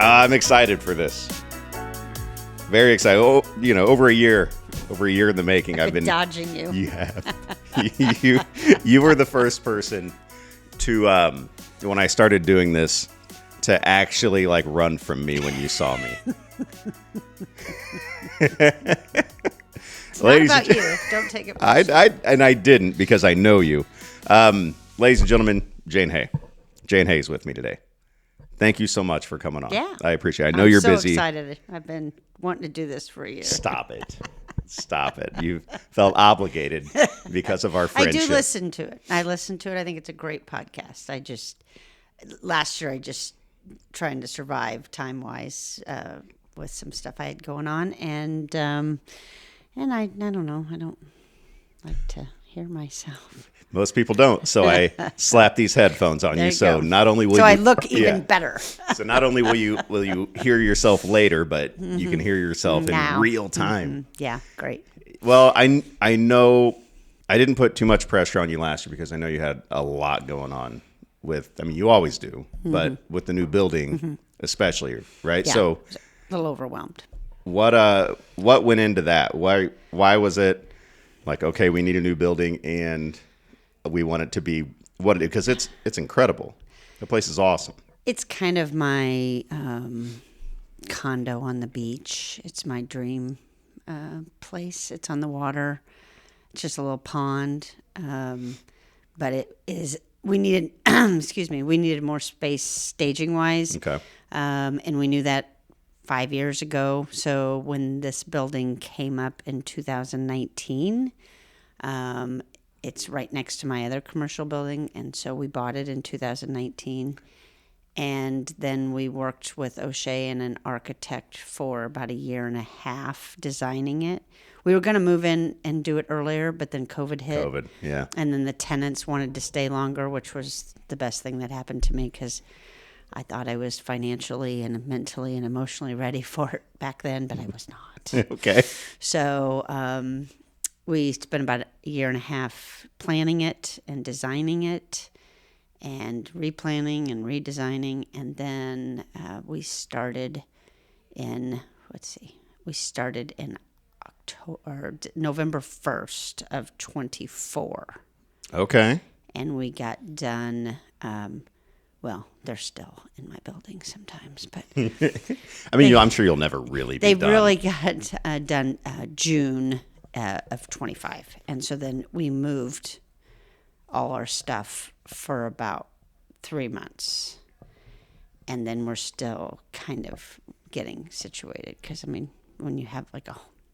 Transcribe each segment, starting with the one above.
I'm excited for this. Very excited. Oh, over a year in the making. I've been dodging you. You have. you were the first person to, when I started doing this, to actually run from me when you saw me. It's not about you. Don't take it personally. I didn't, because I know you. Ladies and gentlemen, Jane Hay. Jane Hay is with me today. Thank you so much for coming on. Yeah. I appreciate it. I know you're busy. I'm so excited. I've been wanting to do this for a year. Stop it. Stop it. You felt obligated because of our friendship. I do listen to it. I think it's a great podcast. Last year, trying to survive time-wise with some stuff I had going on. And I don't know. I don't like to hear myself. Most people don't. So I slap these headphones on you. So not only will I look even better. So not only will you hear yourself later, but you can hear yourself now. in real time. Mm-hmm. Yeah, great. Well, I know I didn't put too much pressure on you last year because I know you had a lot going on you always do, but with the new building especially, right? Yeah, So a little overwhelmed. What went into that? Why was it okay, we need a new building and we want it to be what it is, because it's incredible. The place is awesome. It's kind of my condo on the beach. It's my dream place. It's on the water. It's just a little pond. But it is, we needed, we needed more space staging wise. Okay. And we knew that 5 years ago. So when this building came up in 2019, it's right next to my other commercial building. And so we bought it in 2019. And then we worked with O'Shea and an architect for about a year and a half designing it. We were going to move in and do it earlier, but then COVID hit. Yeah. And then the tenants wanted to stay longer, which was the best thing that happened to me because I thought I was financially and mentally and emotionally ready for it back then, but I was not. Okay. So we spent about a year and a half planning it and designing it and replanning and redesigning. And then we started in, November 1st of 24. Okay. And we got done, they're still in my building sometimes, but I'm sure you'll never really be done. They really got done June of 25. And so then we moved all our stuff for about 3 months. And then we're still kind of getting situated because, when you have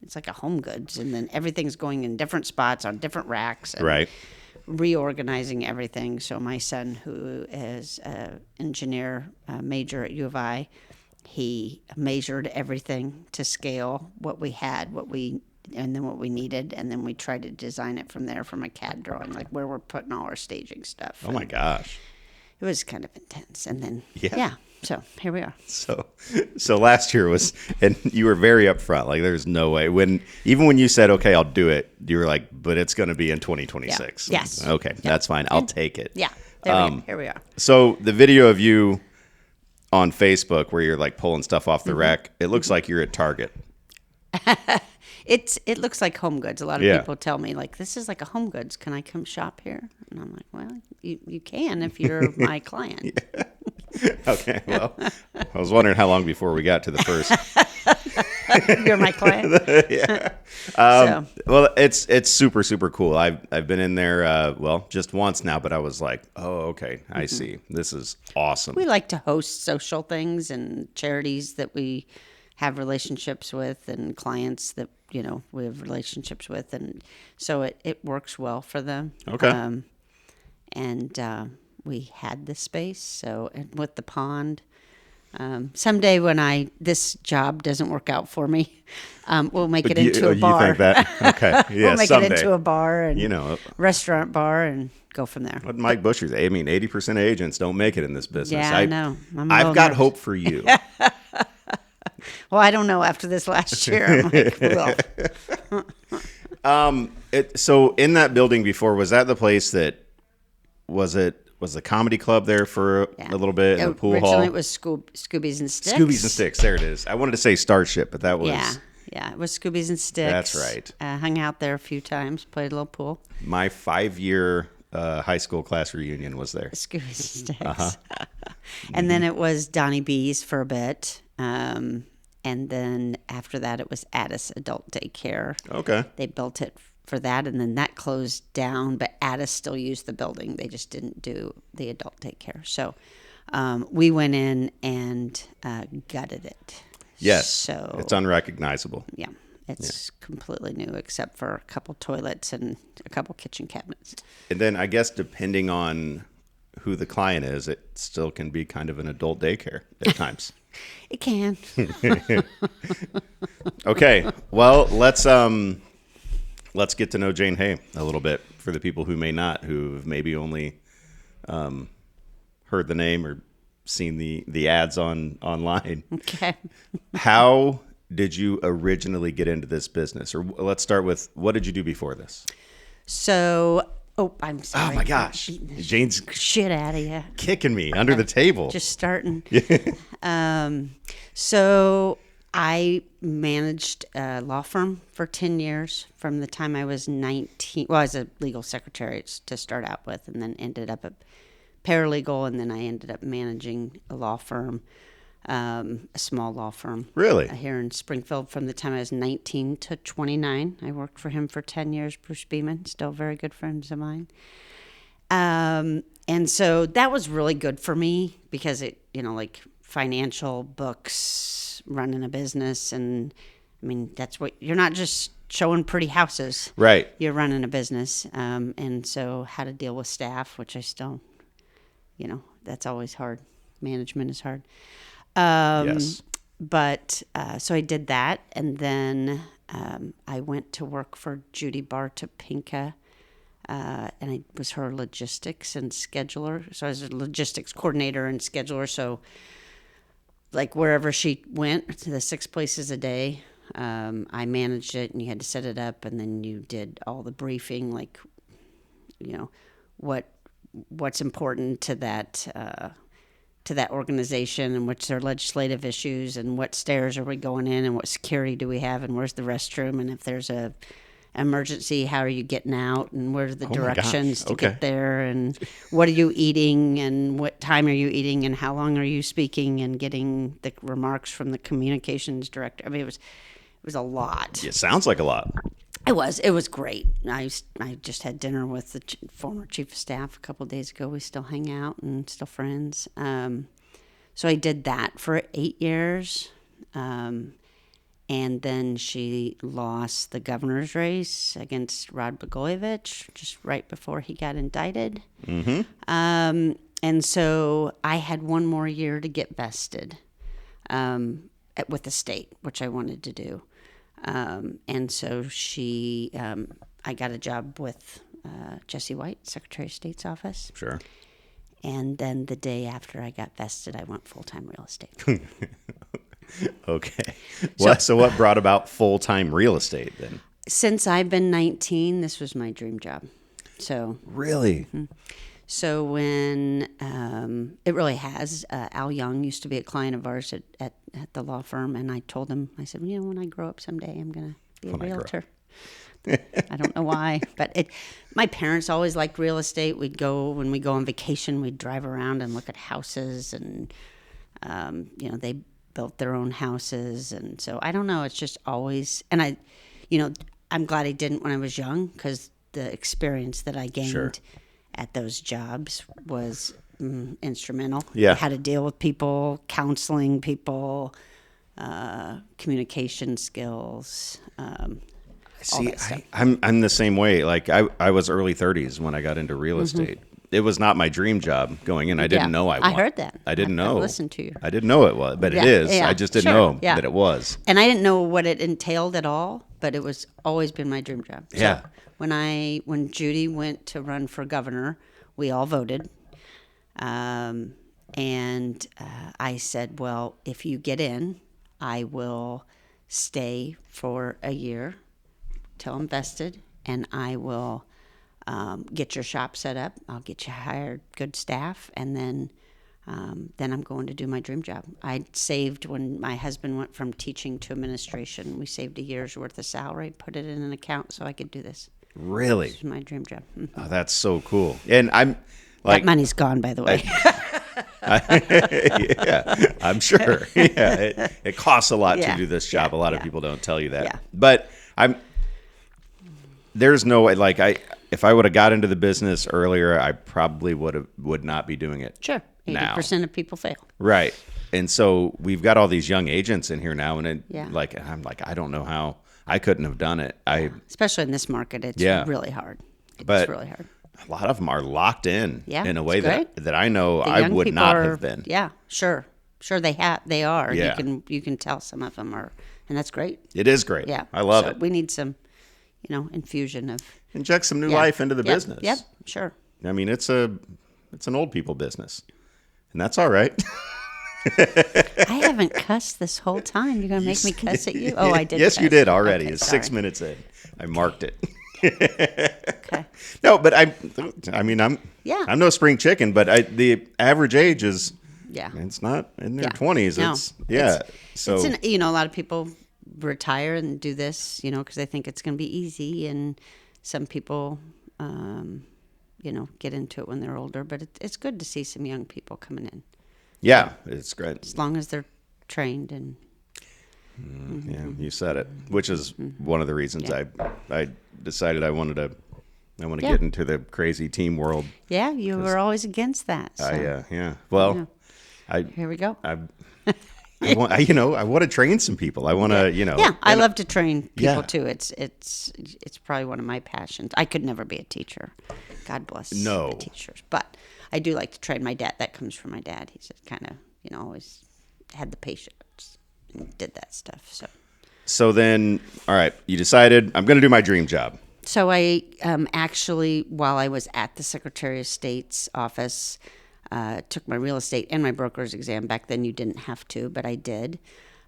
it's like a Home Goods, and then everything's going in different spots on different racks. And right. Reorganizing everything. So my son, who is an engineer major at U of I, he measured everything to scale, what we had, and then what we needed, and then we tried to design it from there from a CAD drawing, where we're putting all our staging stuff. Oh my gosh. It was kind of intense. And then, so here we are. So last year was, and you were very upfront. There's no way. Even when you said, okay, I'll do it, you were like, but it's going to be in 2026. Yeah. Yes. Okay, that's fine. I'll take it. Yeah. Here we are. So the video of you on Facebook where you're pulling stuff off the rack, it looks like you're at Target. It looks like Home Goods. A lot of people tell me, this is like a Home Goods. Can I come shop here? And I'm like, well, you can if you're my client. Okay, well, I was wondering how long before we got to the first. You're my client? Yeah. Well, it's super, super cool. I've been in there, just once now, but I was like, oh, okay, I see. This is awesome. We like to host social things and charities that we have relationships with and clients that, we have relationships with. And so it works well for them. Okay. We had the space, and with the pond. Someday when this job doesn't work out for me, we'll make it into a bar. You think that? Okay. Yeah, we'll make someday. it into a bar and restaurant bar and go from there. What Mike Busher say? 80% of agents don't make it in this business. Yeah, I know. I've got hope for you. Well, I don't know after this last year. I'm like, well. So in that building before, was that the place that, was it was the comedy club there for Yeah. a little bit, and the pool hall. Originally, it was Scoobies and Sticks. Scoobies and Sticks. There it is. I wanted to say Starship, but that was Yeah, it was Scoobies and Sticks. That's right. Hung out there a few times, played a little pool. my 5-year high school class reunion was there. Scoobies and Uh-huh. Sticks. And then it was Donnie B's for a bit. And then after that, it was Addis Adult Daycare. Okay. They built it for that, and then that closed down, but Addis still used the building. They just didn't do the adult daycare. So we went in and gutted it. Yes. So It's unrecognizable. yeah, it's completely new except for a couple toilets and a couple kitchen cabinets. And then I guess depending on who the client is, it still can be kind of an adult daycare at times. It can. Okay. Well, let's get to know Jane Hay a little bit for the people who may not, who've maybe only heard the name or seen the ads online. Okay. How did you originally get into this business? Or let's start with, what did you do before this? So, I'm sorry. Oh my gosh. Jane's Shit out of you. kicking me under the table. Just starting. So I managed a law firm for 10 years from the time I was 19. Well, I was a legal secretary to start out with, and then ended up a paralegal, and then I ended up managing a law firm, a small law firm. Really? Here in Springfield from the time I was 19 to 29. I worked for him for 10 years, Bruce Beeman, still very good friends of mine. And so that was really good for me because it, like financial books, running a business. And I mean, that's what you're not just showing pretty houses. Right. You're running a business. And so how to deal with staff, which I still, that's always hard. Management is hard. Yes. But so I did that. And then I went to work for Judy Bar Topinka. And I was her logistics and scheduler. So I was a logistics coordinator and scheduler. So like wherever she went, to the 6 places a day, I managed it, and you had to set it up, and then you did all the briefing, like, what's important to that organization, and what's their legislative issues, and what stairs are we going in, and what security do we have, and where's the restroom, and if there's a emergency, how are you getting out, and where are the directions to get there, and what are you eating, and what time are you eating, and how long are you speaking, and getting the remarks from the communications director. I mean, it was a lot. It sounds like a lot. It was great. I just had dinner with the former chief of staff a couple of days ago. We still hang out and still friends. So I did that for 8 years. And then she lost the governor's race against Rod Blagojevich just right before he got indicted. Mm-hmm. And so I had one more year to get vested with the state, which I wanted to do. And so I got a job with Jesse White, Secretary of State's office. Sure. And then the day after I got vested, I went full-time real estate. Okay. So what brought about full-time real estate then? Since I've been 19, this was my dream job. So Really? So when it really has, Al Young used to be a client of ours at the law firm, and I told him, I said, when I grow up someday, I'm going to be a realtor. I don't know why, but my parents always liked real estate. When we go on vacation, we'd drive around and look at houses, and they built their own houses, and so I don't know. It's just always, and I'm glad I didn't when I was young, because the experience that I gained at those jobs was instrumental. Yeah. How to deal with people, counseling people, communication skills. See, I'm the same way. Like I was early 30s when I got into real estate. It was not my dream job going in. I didn't know I wanted. I heard that. I didn't know. I listened to you. I didn't know it was, but it is. Yeah, I just didn't know that it was. And I didn't know what it entailed at all, but it was always been my dream job. Yeah. So when Judy went to run for governor, we all voted. And I said, well, if you get in, I will stay for a year till I'm vested, and I will get your shop set up. I'll get you hired good staff, and then I'm going to do my dream job. I saved when my husband went from teaching to administration. We saved a year's worth of salary, put it in an account so I could do this. Really? This is my dream job. Mhm. Oh, that's so cool. And I'm like, That money's gone, by the way. yeah, I'm sure. Yeah, it costs a lot Yeah, to do this job. yeah, A lot of yeah. people don't tell you that. Yeah. But there's no way. Like if I would have got into the business earlier, I probably would not be doing it. Sure. Now. 80% of people fail. Right. And so we've got all these young agents in here now, and Yeah. I'm like, I don't know how I couldn't have done it. Especially in this market, it's Yeah. really hard. It's But- really hard. A lot of them are locked in Yeah, in a way it's that great. that I know The I young would people not are- have been. Yeah, sure. Sure, they are. Yeah. You can tell some of them are, and that's great. It is great. Yeah. I love So it. We need some, infusion of Inject some new yeah. life into the Yep, business. Yep, sure. I mean, it's an old people business, and that's all right. I haven't cussed this whole time. You're gonna make me cuss at you? Oh, I did. Yes, you cuss. did already. Okay, It's 6 sorry. minutes in. I marked it. Okay. No, but I mean, I'm Yeah. I'm no spring chicken, but the average age is Yeah. it's not in their Yeah. 20s. No. It's so It's a lot of people retire and do this, because they think it's going to be easy, and some people, get into it when they're older. But it's good to see some young people coming in, yeah, it's great. as long as they're trained and. Yeah, you said it, which is one of the reasons I decided I want to Yeah. get into the crazy team world. Yeah, you were always against that. So Well, here we go. I want I want to train some people. I want to Yeah, I love to train people Yeah. too. It's probably one of my passions. I could never be a teacher. God bless No. the teachers, but I do like to train my dad. That comes from my dad. He's kind of always had the patience and did that stuff. So then, all right, you decided I'm going to do my dream job. So I actually, while I was at the Secretary of State's office, took my real estate and my broker's exam. Back then you didn't have to, but I did.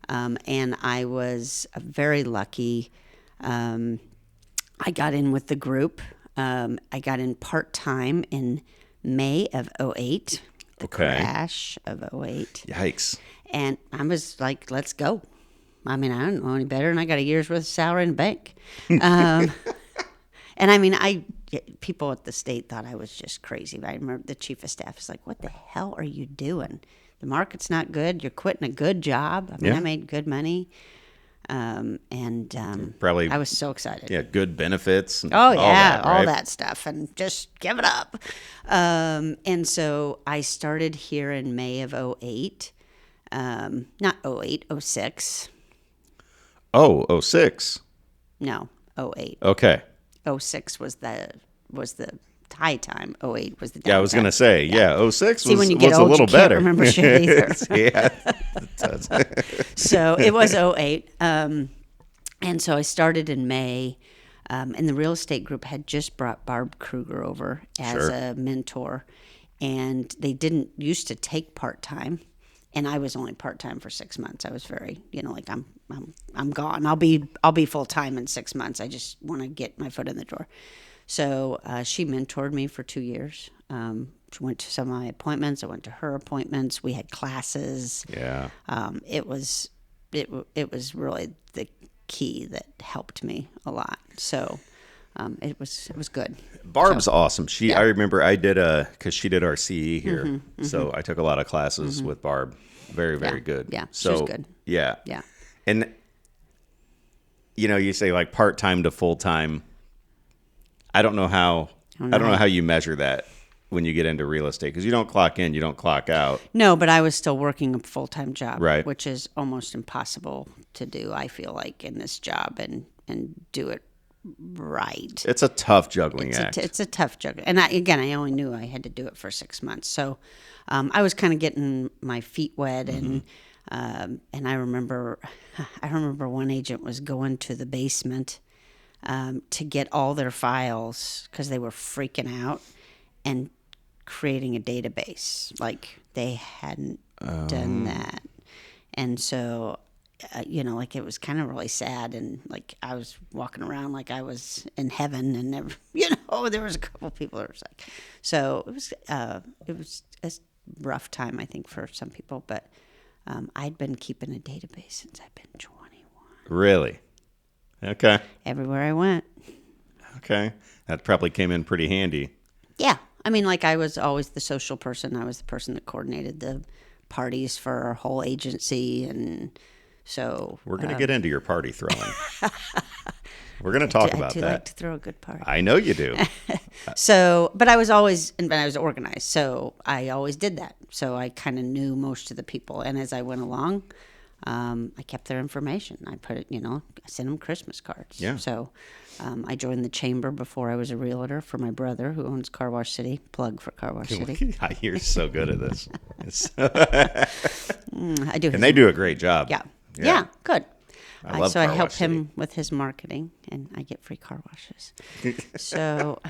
And I was very lucky. I got in with the group. I got in part-time in May of 2008, the Okay. crash of 2008. Yikes. And I was like, let's go. I mean, I don't know any better, and I got a year's worth of salary in the bank. And I mean, people at the state thought I was just crazy. I remember the chief of staff was like, what the hell are you doing? The market's not good. You're quitting a good job. I mean, Yeah. I made good money. Probably I was so excited. yeah, good benefits. And Oh yeah, all right? that stuff, and just give it up. And so I started here in May of 2008. Not 2008, 2006. Oh, 06. No, 2008. Okay. 2006 was the high time. 2008 was the Yeah, I was going to say, yeah, 06 See, was, when you get was old, a little you can't better. remember shit either. Yeah. It does. So it was 2008. And so I started in May, and the real estate group had just brought Barb Kruger over as Sure. a mentor, and they didn't used to take part-time, and I was only part-time for 6 months. I was very, like I'm gone. I'll be full-time in 6 months. I just want to get my foot in the door. So she mentored me for 2 years. She went to some of my appointments. I went to her appointments. We had classes. Yeah. It was really the key that helped me a lot. So it was good. Barb's awesome. She, Yeah. I remember I did because she did our CE here. So I took a lot of classes with Barb. Very, very good. Yeah, she So, was good. Yeah. Yeah. And, you say like part-time to full-time. I don't know how you measure that when you get into real estate, because you don't clock in, you don't clock out. No, but I was still working a full-time job, Right. which is almost impossible to do, I feel like, in this job and do it right. It's a tough juggling act. It's a tough juggle. And I only knew I had to do it for 6 months. So I was kind of getting my feet wet. And I remember one agent was going to the basement to get all their files because they were freaking out and creating a database. Like they hadn't done that. And so like it was kind of really sad, and like I was walking around like I was in heaven, and never, there was a couple people that was like, so it was a rough time, I think, for some people, but I'd been keeping a database since I've been 21. Really? Okay. Everywhere I went. Okay. That probably came in pretty handy. Yeah. I mean, like I was always the social person. I was the person that coordinated the parties for our whole agency, and so we're going to get into your party throwing. We're going to talk about I do that. like to throw a good party. I know you do. So, but I was always, and I was organized, so I always did that. So I kind of knew most of the people, and as I went along, I kept their information. I put it, I sent them Christmas cards. Yeah. So I joined the chamber before I was a realtor for my brother, who owns Car Wash City. Plug for Car Wash City. You're so good at this. I do. And they do a great job. Yeah, good. I love so I Car help Wash him City. with his marketing, and I get free car washes. So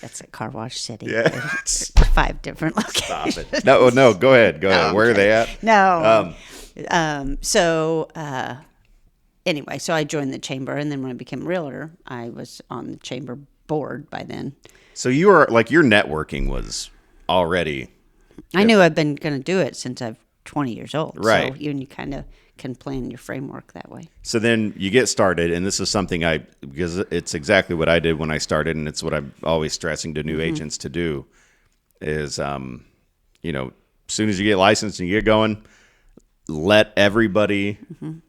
that's at Car Wash City. Yeah. There's 5 different locations. Stop it. No, go ahead. Go ahead. Where are they at? No. Anyway, so I joined the chamber, and then when I became a realtor, I was on the chamber board by then. So you were like, your networking was already. I knew I've been going to do it since I'm 20 years old. Right. So you kind of can plan your framework that way. So then you get started, and this is something because it's exactly what I did when I started, and it's what I'm always stressing to new agents to do is, as soon as you get licensed and you get going, let everybody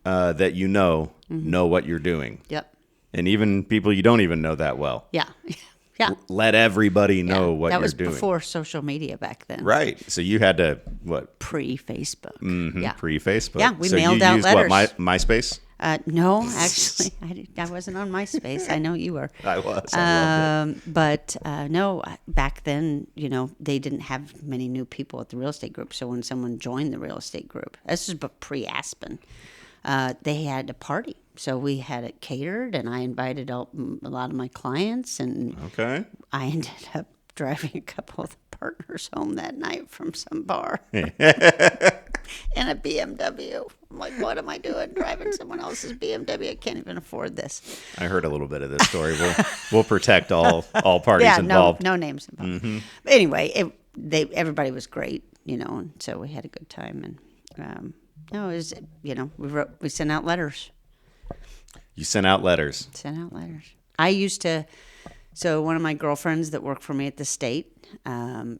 that you know what you're doing. Yep. And even people you don't even know that well. Yeah. Yeah. Let everybody know what that you're was doing. before social media back then. Right. So you had to, Pre-Facebook. Yeah. Pre-Facebook. Yeah, we so mailed you out used letters. MySpace? No, actually, I wasn't on MySpace. I know you were. I was. I loved it. But no, back then, they didn't have many new people at the real estate group. So when someone joined the real estate group, this is pre-Aspen, they had a party. So we had it catered, and I invited a lot of my clients, and Okay. I ended up driving a couple of the partners home that night from some bar in a BMW. I'm like, what am I doing driving someone else's BMW? I can't even afford this. I heard a little bit of this story. We'll protect all parties involved. No names involved. But anyway, everybody was great, and so we had a good time. And no, it was, we sent out letters. You sent out letters. I used to. So one of my girlfriends that worked for me at the state,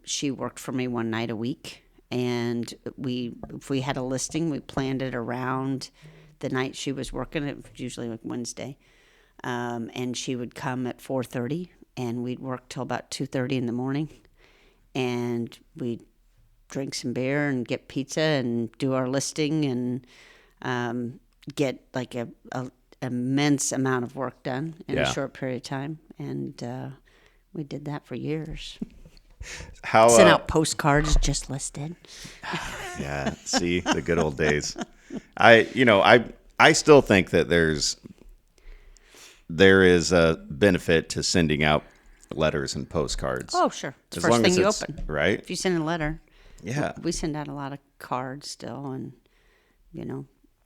she worked for me one night a week, and if we had a listing, we planned it around the night she was working. It was usually like Wednesday, and she would come at 4:30, and we'd work till about 2:30 in the morning, and we'd drink some beer and get pizza and do our listing and get like a immense amount of work done in a short period of time, and we did that for years. How sent out postcards, just listed. Yeah, see the good old days. I still think that there is a benefit to sending out letters and postcards. Oh, sure. It's the As first long thing as you it's- open. right? If you send a letter. Yeah. We send out a lot of cards still, and,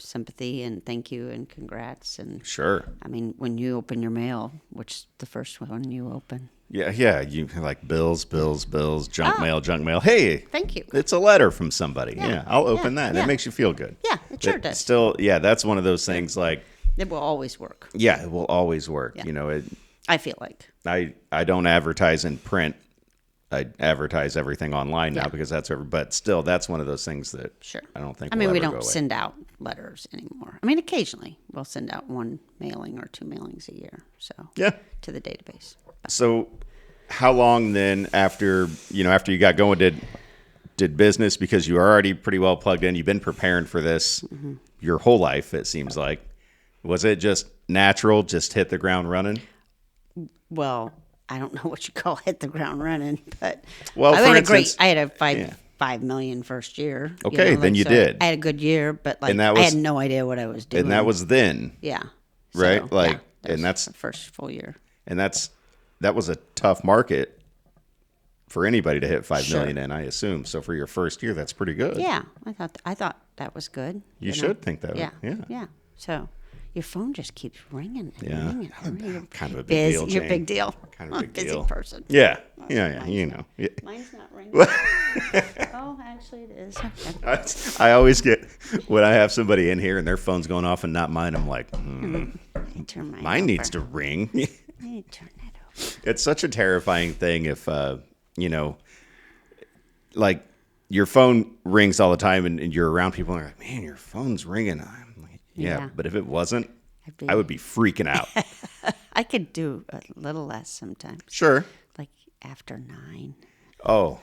sympathy and thank you and congrats. And Sure. I mean, when you open your mail, which is the first one you open? Yeah. You like bills, junk mail. Hey, Thank you. it's a letter from somebody. Yeah, I'll open that. yeah. It makes you feel good. Yeah, it sure But does. Still, that's one of those things like, It will always work, yeah, it will always work. Yeah. I feel like. I don't advertise in print. I advertise everything online now because but still, that's one of those things that Sure. I don't think I mean, will we ever don't go away. send out letters anymore. I mean, occasionally we'll send out one mailing or 2 mailings a year, so Yeah. to the database. So, how long then after you got going did business, because you were already pretty well plugged in? You've been preparing for this your whole life, it seems like. Was it just natural, just hit the ground running? Well, I don't know what you call hit the ground running, but Well, I for had instance- I had a $5 million first year. Okay, then you so did. I had a good year, but like And that I was- had no idea what I was doing. And that was then, yeah, right? So, Like, yeah, that and was that's the first full year. and that was a tough market for anybody to hit 5 Sure. million in, I assume. So for your first year, that's pretty good. Yeah, I thought that was good. You know? should think that. Yeah, Yeah. yeah. So your phone just keeps ringing and Yeah. ringing. And ringing. Kind of a big deal, You're a Jane. big deal. Kind of a I'm big busy deal. person. Yeah. Yeah. You know. Yeah. Mine's not ringing. Oh, actually, it is. I always get when I have somebody in here and their phone's going off and not mine. I'm like, I turn mine mine over. needs to ring. I need to turn that over. It's such a terrifying thing if like your phone rings all the time and you're around people and they're like, man, your phone's ringing. I'm like, yeah, Yeah. but if it wasn't, be- I would be freaking out. I could do a little less sometimes, Sure. like after 9. Oh,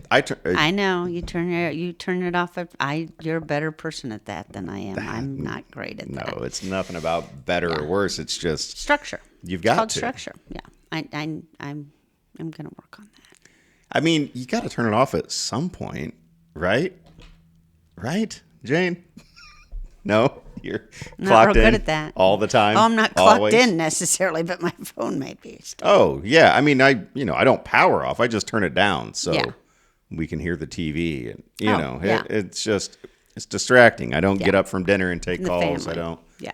I know you turn it off. You're a better person at that than I am. I'm not great at that. no, it's nothing about better or worse. It's just Structure. You've It's got called to. structure. Yeah, I'm gonna work on that. I mean, you got to turn it off at some point, right? Right, Jane? No, you're Not clocked real in good at that. all the time. Oh, I'm not clocked always? in necessarily, but my phone might be. Still. Oh, yeah. I mean, I don't power off. I just turn it down so Yeah. we can hear the TV. And, yeah. it's distracting. I don't get Yeah. up from dinner and take The calls. family. I don't Yeah,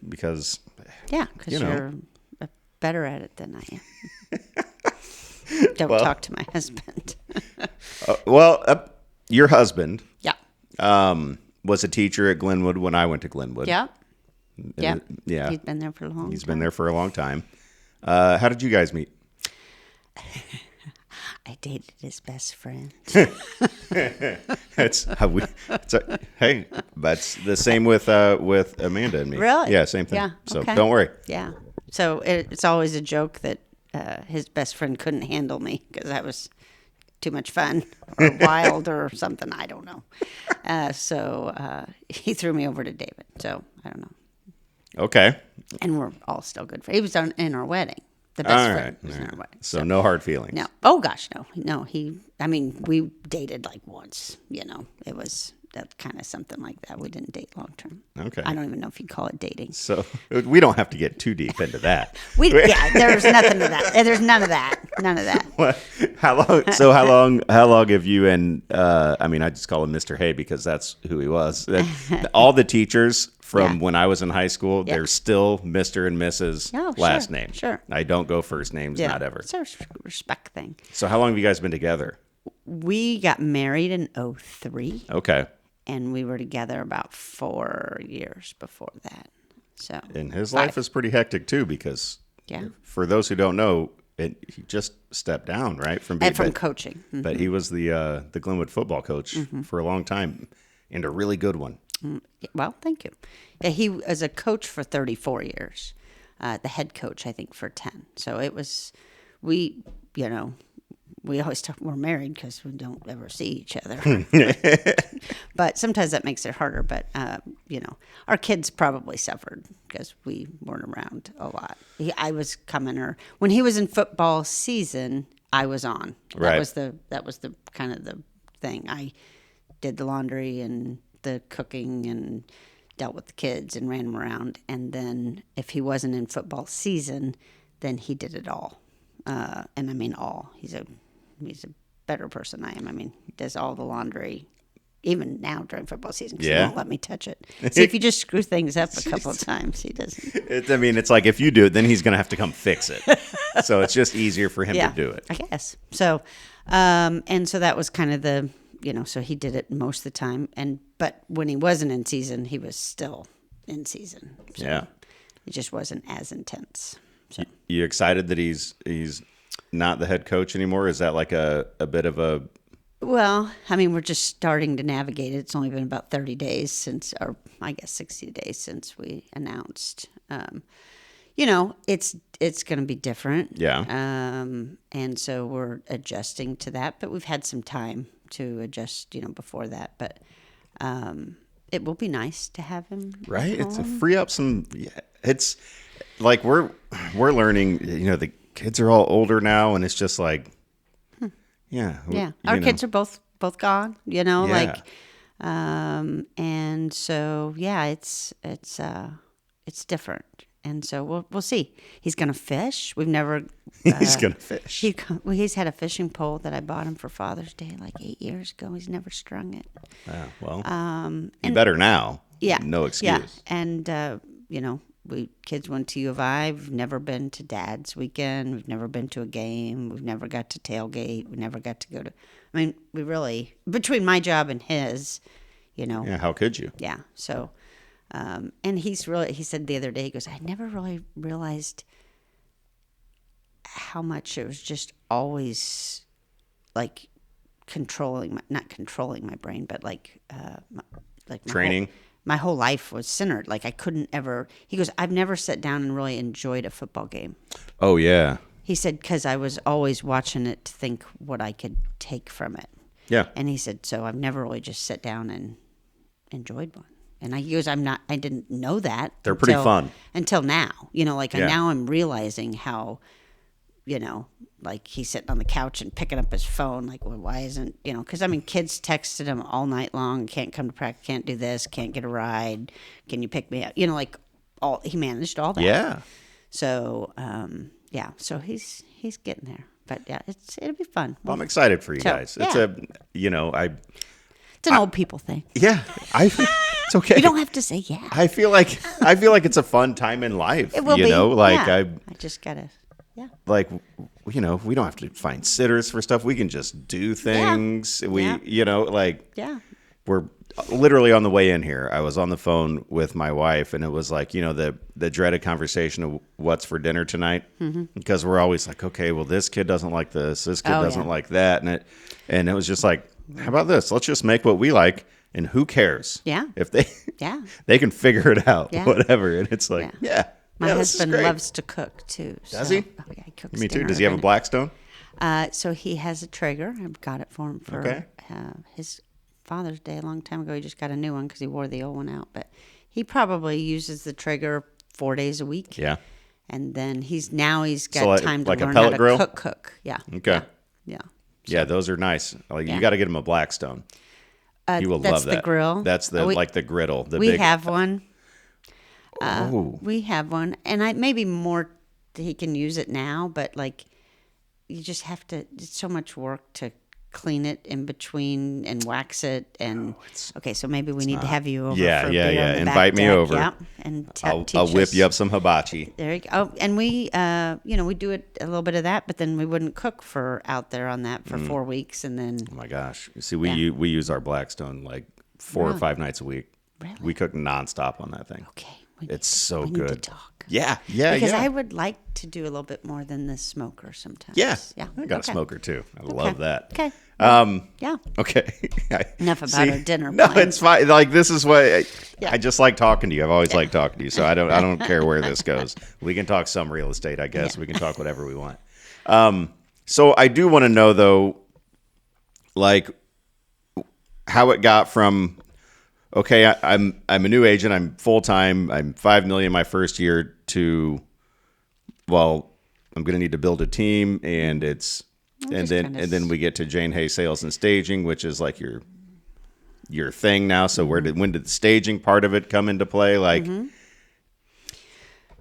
because yeah, because You know. you're better at it than I am. Don't talk to my husband. your husband Yeah, was a teacher at Glenwood when I went to Glenwood. yeah, yeah. Yeah. He's been there for a long time. He's been there for a long time. How did you guys meet? I dated his best friend. That's how hey, that's the same with Amanda and me. Really? Yeah, same thing. Yeah, So okay. don't worry. Yeah. So it's always a joke that his best friend couldn't handle me because I was too much fun or wild or something. I don't know. So he threw me over to David. So I don't know. Okay. And we're all still good friends. He was in our wedding. The All best right. friend was in our wedding. So no hard feelings. No. Oh gosh, no. No, we dated like once, It was that kind of something like that. We didn't date long term. Okay. I don't even know if you'd call it dating. So we don't have to get too deep into that. There's nothing to that. There's none of that. None of that. What? How long? So how long have you and I just call him Mr. Hay because that's who he was. All the teachers from Yeah. when I was in high school, they're still Mr. and Mrs. Oh, last sure, name. sure. I don't go first names, not ever. It's a respect thing. So how long have you guys been together? We got married in 2003, Okay. and we were together about 4 years before that. So And his life 5. is pretty hectic too because Yeah. for those who don't know, he just stepped down, right? From being And from coaching. Mhm. but he was the Glenwood football coach for a long time and a really good one. Well, thank you. Yeah, he was a coach for 34 years, the head coach, I think, for 10. So it was, we always talk, we're married because we don't ever see each other. But sometimes that makes it harder. But, our kids probably suffered because we weren't around a lot. I was coming, or when he was in football season, I was on. Right. That was the kind of the thing. I did the laundry and the cooking and dealt with the kids and ran them around. And then if he wasn't in football season, then he did it all. And I mean all. He's a better person than I am. I mean, he does all the laundry, even now during football season, because Yeah. he won't let me touch it. See, if you just screw things up a couple of times, he doesn't. It's like if you do it, then he's going to have to come fix it. So it's just easier for him to do it. I guess. So, and so that was kind of the, so he did it most of the time. But when he wasn't in season, he was still in season. So Yeah. It just wasn't as intense. So You excited that he's not the head coach anymore? Is that like a bit of a well, I mean, we're just starting to navigate it. It's only been about 30 days since, or I guess 60 days since we announced. It's going to be different. Yeah. And so we're adjusting to that, but we've had some time to adjust, before that. But it will be nice to have him. right? at It's to home. free up some. Yeah, it's like we're learning. The kids are all older now, and it's just like, yeah, Yeah, our kids are both gone. Yeah. And so yeah, it's different. And so we'll see. He's going to fish. We've never. He's gonna fish. He's had a fishing pole that I bought him for Father's Day like 8 years ago. He's never strung it. Yeah, well, you better now. Yeah. No excuse. Yeah. And, we kids went to U of I. We've never been to Dad's weekend. We've never been to a game. We've never got to tailgate. We never got to go to. I mean, we really, between my job and his, Yeah, how could you? Yeah. So, and he said the other day, he goes, I never really realized how much it was just always like not controlling my brain, but like my Training. My whole life was centered. Like I couldn't ever, he goes, I've never sat down and really enjoyed a football game. Oh, yeah. He said, because I was always watching it to think what I could take from it. Yeah. And he said, so I've never really just sat down and enjoyed one. And he goes, I didn't know that. They're pretty fun. Until now. Yeah. Now I'm realizing how, like he's sitting on the couch and picking up his phone. Like, well, why isn't, because kids texted him all night long, can't come to practice, can't do this, can't get a ride. Can you pick me up? He managed all that. Yeah. So, so he's getting there. But yeah, it'll be fun. Well, I'm excited for you guys. It's It's an old people thing. Yeah, it's okay. You don't have to say yeah. I feel like it's a fun time in life. It will be. I just gotta. Yeah. Like, we don't have to find sitters for stuff. We can just do things. Yeah. We're literally on the way in here. I was on the phone with my wife, and it was like, the dreaded conversation of what's for dinner tonight, because we're always like, okay, well, this kid doesn't like this kid doesn't like that, and it was just like, how about this? Let's just make what we like, and who cares? Yeah. If they can figure it out, whatever. And it's like, My husband loves to cook too. Does he? Oh yeah, he cooks. Me too. Does he have a Blackstone? So he has a Traeger. I got it for him for his Father's Day a long time ago. He just got a new one because he wore the old one out. But he probably uses the Traeger 4 days a week. Yeah. And then he's got time to like learn a pellet how to grill? cook. Yeah. Okay. Yeah. Yeah, those are nice. Like you got to get him a Blackstone. You will love that. That's the grill. That's the griddle. We have one. Oh. We have one, and maybe more. He can use it now, but like, you just have to. It's so much work to clean it in between and wax it, and so maybe we need to have you over. Yeah, for yeah. Invite me over. Yeah, and I'll teach whip us. you up some hibachi. There you go. Oh, and we, we do it a little bit of that, but then we wouldn't cook for out there on that for 4 weeks, and then. Oh my gosh! See, we use our Blackstone like 4 or 5 nights a week. Really? We cook nonstop on that thing. Okay. It's so we good. Need to talk. Yeah. Because I would like to do a little bit more than the smoker sometimes. Yeah. Yeah. I got a smoker too. I love that. Okay. Yeah. Okay. Enough about our dinner. No, plans. it's fine. Like this is what I just like talking to you. I've always liked talking to you, so I don't care where this goes. We can talk some real estate, I guess. Yeah. We can talk whatever we want. So I do want to know though, like how it got from. Okay, I'm a new agent. I'm full time. I'm $5 million my first year. To, well, I'm going to need to build a team, and then we get to Jane Hay Sales and Staging, which is like your thing now. So when did the staging part of it come into play? Like,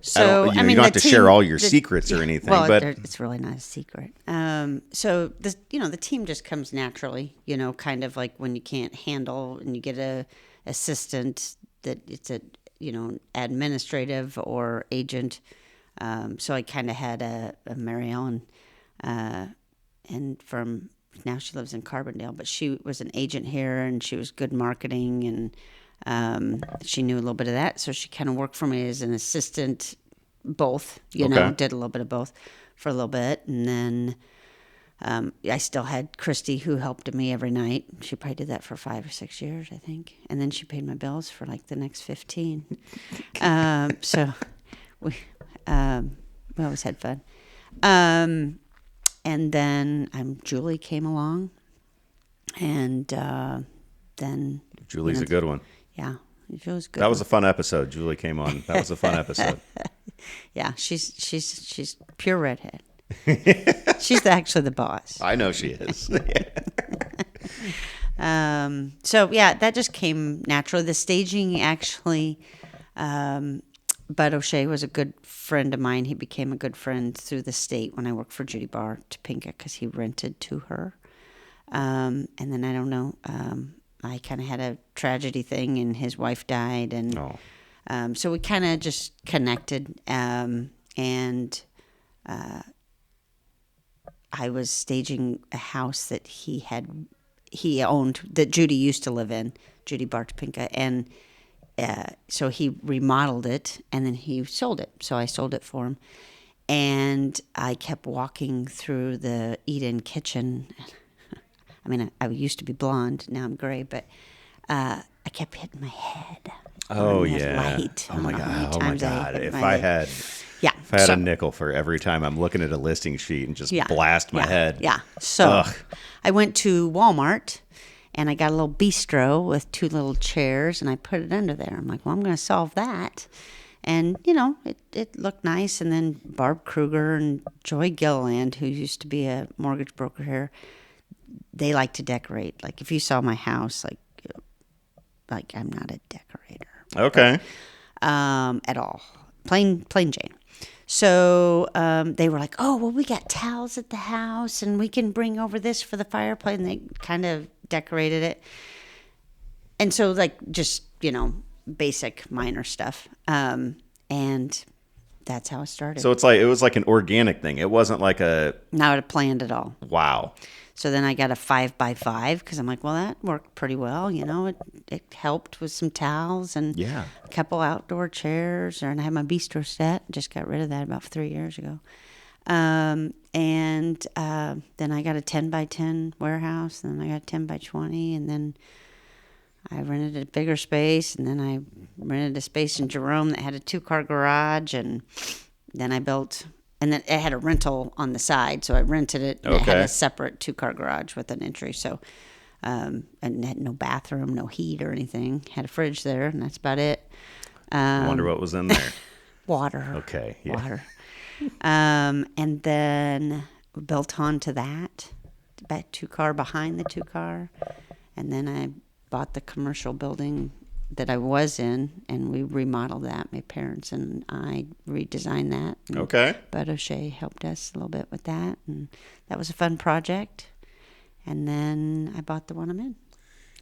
so you don't have to share all your secrets or anything. Well, but it's really not a secret. So the team just comes naturally. Kind of like when you can't handle and you get a assistant that it's a administrative or agent. So I kind of had a Mary Ellen, and from now she lives in Carbondale, but she was an agent here and she was good marketing and she knew a little bit of that. So she kind of worked for me as an assistant, both, did a little bit of both for a little bit. And then I still had Christy who helped me every night. She probably did that for 5 or 6 years, I think. And then she paid my bills for like the next 15. So we always had fun. And then Julie came along. And then... Julie's a good one. Yeah, Julie's good. That was a fun episode. Julie came on. That was a fun episode. Yeah, she's pure redhead. She's actually the boss. I know she is. So yeah, that just came naturally. The staging actually Bud O'Shea was a good friend of mine. He became a good friend through the state when I worked for Judy Barr Topeka because he rented to her. And then I don't know, I kind of had a tragedy thing and his wife died. And so we kind of just connected. And I was staging a house that he owned, that Judy used to live in, Judy Barr Topeka. And so he remodeled it and then he sold it. So I sold it for him. And I kept walking through the eat-in kitchen. I mean, I used to be blonde. Now I'm gray. But I kept hitting my head. Oh, on that yeah. light. Oh, my God. If I had a nickel for every time I'm looking at a listing sheet and just blast my head. Yeah. So I went to Walmart and I got a little bistro with 2 little chairs and I put it under there. I'm like, well, I'm going to solve that. And, you know, it looked nice. And then Barb Kruger and Joy Gilliland, who used to be a mortgage broker here, they like to decorate. Like, if you saw my house, like I'm not a decorator. Okay. At all. Plain Jane. So they were like, oh, well, we got towels at the house and we can bring over this for the fireplace. And they kind of decorated it. And so, like, just, you know, basic minor stuff. And that's how it started. So it was like an organic thing. It wasn't like not planned at all. Wow. So then I got a 5x5 because I'm like, well, that worked pretty well. You know, it helped with some towels and a couple outdoor chairs. And I had my bistro set. Just got rid of that about 3 years ago. And then I got a 10x10 warehouse. And then I got a 10x20. And then I rented a bigger space. And then I rented a space in Jerome that had a 2-car garage. And then I built... And then it had a rental on the side, so I rented it. And It had a separate 2-car garage with an entry. So, and it had no bathroom, no heat or anything. Had a fridge there, and that's about it. I wonder what was in there. Water. Okay. Yeah. Water. And then we built onto that, about 2-car behind the 2-car. And then I bought the commercial building that I was in, and we remodeled that. My parents and I redesigned that. Okay. Bud O'Shea helped us a little bit with that, and that was a fun project. And then I bought the one I'm in.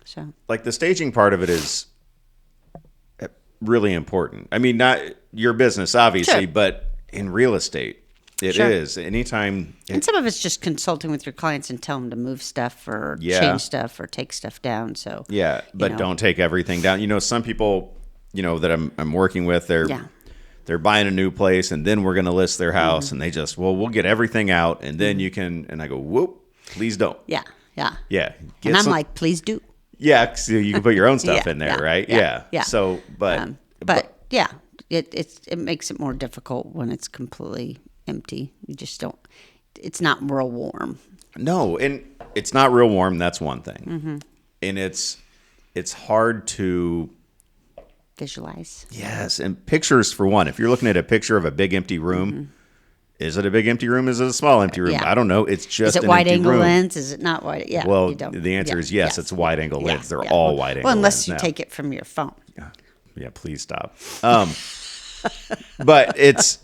So, like, the staging part of it is really important. I mean, not your business, obviously, but in real estate, it is. Anytime. And some of it's just consulting with your clients and tell them to move stuff or change stuff or take stuff down. So but don't take everything down. You know, some people, you know, that I'm working with, they're buying a new place and then we're going to list their house and they just, well, we'll get everything out and then you can. And I go, whoop, please don't. Yeah. And I'm like, please do. Yeah, so you can put your own stuff in there, right? Yeah. So, but yeah, it makes it more difficult when it's completely empty. You just don't. It's not real warm. No, and it's not real warm. That's one thing, and it's hard to visualize. Yes, and pictures for one. If you're looking at a picture of a big empty room, is it a big empty room? Is it a small empty room? I don't know. It's just is it an wide empty angle room. lens? Is it not wide? Yeah. Well, the answer is yes. It's wide angle lens. They're all wide angle. Well, unless lens you now. take it from your phone. Yeah, please stop. But it's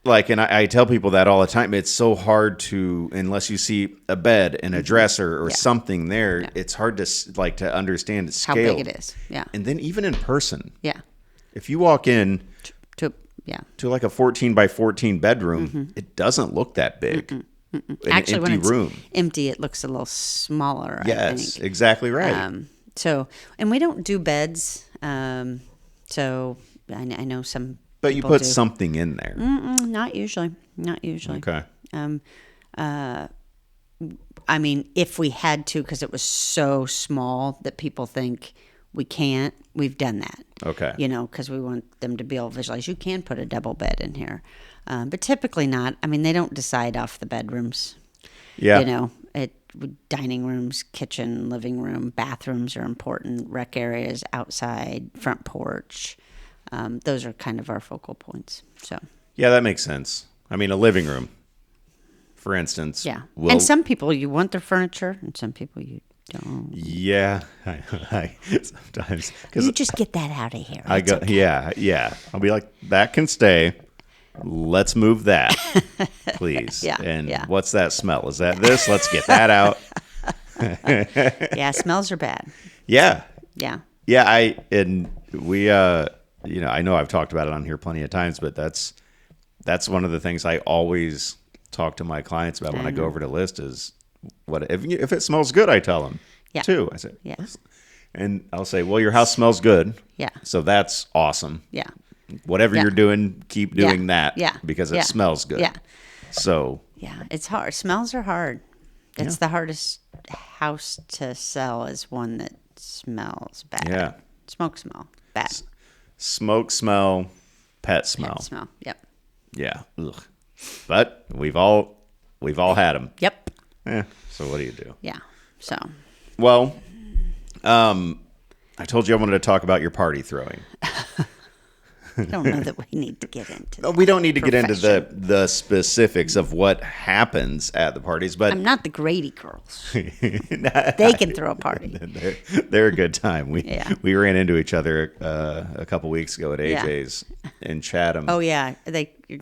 like, and I tell people that all the time. It's so hard to, unless you see a bed and a dresser or something there, it's hard to understand its scale. How big it is. Yeah. And then even in person. Yeah. If you walk in to like a 14 by 14 bedroom, it doesn't look that big. Actually, an when empty it's room. empty, it looks a little smaller. Yes, I think. exactly right. So, and we don't do beds. So I know some. But you put something in there. Not usually. Okay. I mean, if we had to, because it was so small that people think we can't, we've done that. Okay. You know, because we want them to be able to visualize. You can put a double bed in here. But typically not. I mean, they don't decide off the bedrooms. Yeah. You know, dining rooms, kitchen, living room, bathrooms are important. Rec areas, outside, front porch. Those are kind of our focal points. So. Yeah, that makes sense. I mean, a living room, for instance. Yeah. And some people, you want their furniture, and some people you Don't. Yeah, I sometimes You because just get that out of here. I It's go, okay. yeah. I'll be like, that can stay. Let's move that, please. Yeah, And yeah. what's that smell? Is that this? Let's get that out. Yeah, smells are bad. Yeah, Yeah. yeah. I know I've talked about it on here plenty of times, but that's one of the things I always talk to my clients about when I go over to list is what if it smells good. I tell them Yeah. too. I say, Yeah. and I'll say, well, your house smells good. Yeah. So that's awesome. Yeah. Whatever Yeah. you're doing, keep doing that. Yeah. Because it Yeah. smells good. Yeah. So Yeah. It's hard. Smells are hard. That's the hardest house to sell is one that smells bad. yeah, Smoke smell. Bad. smoke smell, pet smell. Smell. Yep. Yeah. Ugh. But we've all had them. Yep. So what do you do? Yeah. So Well, I told you I wanted to talk about your party throwing. I don't know that we need to get into that. We don't need to get into profession. the specifics of what happens at the parties, but I'm not the Grady girls. They can throw a party. they're a good time. Yeah. We ran into each other a couple weeks ago at Yeah. AJ's in Chatham. Oh yeah,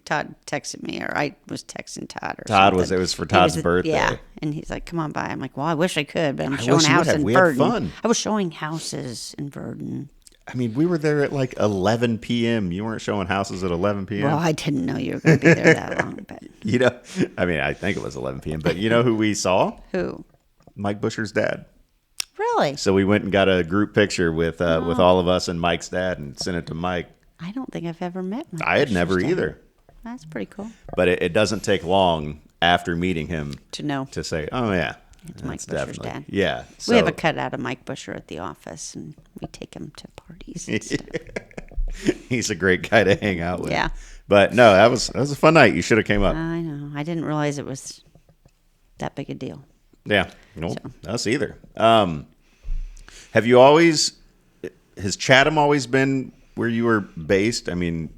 Todd texted me, or I was texting Todd. Or Todd something. it was for Todd's birthday. Yeah, and he's like, "Come on by." I'm like, "Well, I wish I could, but I'm I showing wish a you house would have. in We had Verdon. fun. I was showing houses in Verdon. I mean, we were there at like 11 p.m. You weren't showing houses at 11 p.m. Well, I didn't know you were going to be there that long, but You know, I mean, I think it was 11 p.m. But you know who we saw? who? Mike Busher's dad. Really? So we went and got a group picture with all of us and Mike's dad and sent it to Mike. I don't think I've ever met. Mike I had Busher's never dad. either. That's pretty cool But it doesn't take long after meeting him to know. to say, oh, yeah. It's Mike that's Busher's dad. Yeah. We have so- a cutout of Mike Busher at the office, and we take him to parties and stuff. He's a great guy to hang out with. Yeah. But no, that was a fun night. You should have came up. I know. I didn't realize it was that big a deal. Yeah. No, us either. Have you always, has Chatham always been where you were based? I mean,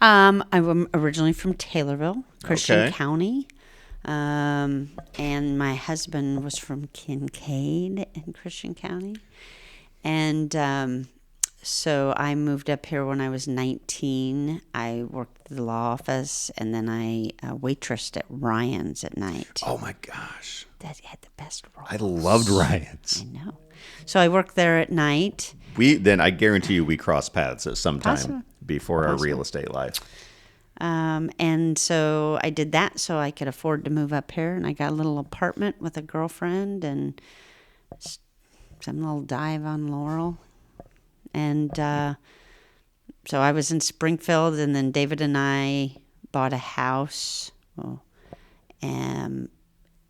I'm originally from Taylorville, Christian Okay. County. And my husband was from Kincaid in Christian County. And so I moved up here when I was 19. I worked at the law office, and then I waitressed at Ryan's at night. oh my gosh. That had the best roll. I loved Ryan's. I know. So I worked there at night. I guarantee you we crossed paths at some time Possible. before our real estate life. And so I did that so I could afford to move up here. And I got a little apartment with a girlfriend and some little dive on Laurel. And so I was in Springfield, and then David and I bought a house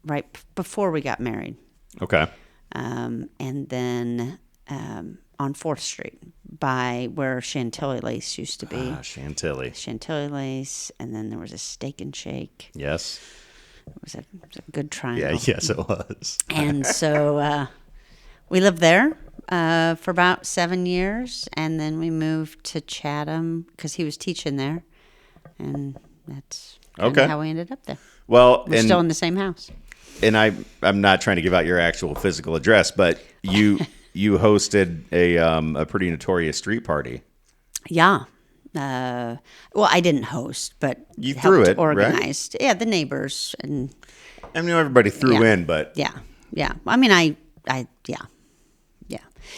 right before we got married. Okay. And then on 4th Street by where Chantilly Lace used to be. Chantilly. Chantilly Lace, and then there was a Steak and Shake. Yes. It was a good triangle. Yeah, yes, it was. And so we lived there for about 7 years, and then we moved to Chatham because he was teaching there, and that's Okay. how we ended up there. Well, We're still in the same house. and I'm not trying to give out your actual physical address, but you hosted a pretty notorious street party. Yeah. Well, I didn't host, but You helped threw it, right? organized. Yeah, the neighbors and I mean, everybody threw Yeah. in, but yeah. I mean, I yeah.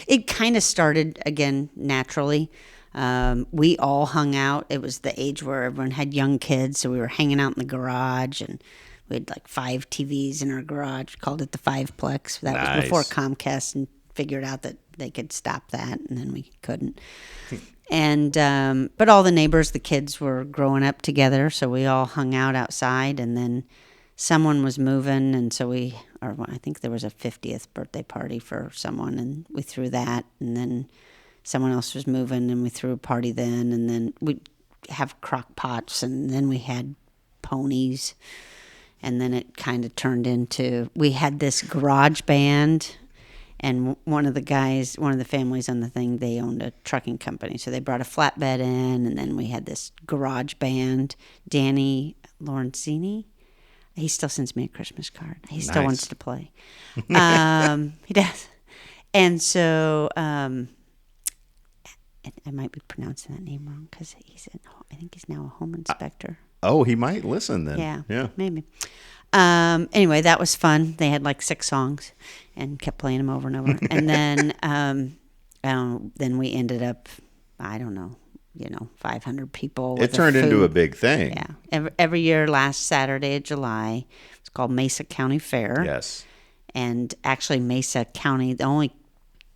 It kind of started again naturally. We all hung out. It was the age where everyone had young kids, so we were hanging out in the garage, and we had like 5 TVs in our garage. Called it the 5-plex. That Nice. was before Comcast and figured out that they could stop that, and then we couldn't. And but all the neighbors, the kids were growing up together, so we all hung out outside. And then someone was moving, and so I think there was a 50th birthday party for someone, and we threw that. And then someone else was moving, and we threw a party then. And then we'd have crock pots, and then we had ponies. And then it kind of turned into, we had this garage band. And one of the families on the thing, they owned a trucking company. So they brought a flatbed in, and then we had this garage band. Danny Lorenzini, He still sends me a Christmas card. He still Nice. wants to play. He does. And so I might be pronouncing that name wrong because I think he's now a home inspector. Oh, he might listen then. Yeah, maybe. Anyway, that was fun. They had like 6 songs and kept playing them over and over. And then we ended up, I don't know, 500 people. It turned into a big thing. Yeah. Every year, last Saturday of July, it's called Mesa County Fair. Yes. And actually, Mesa County, the only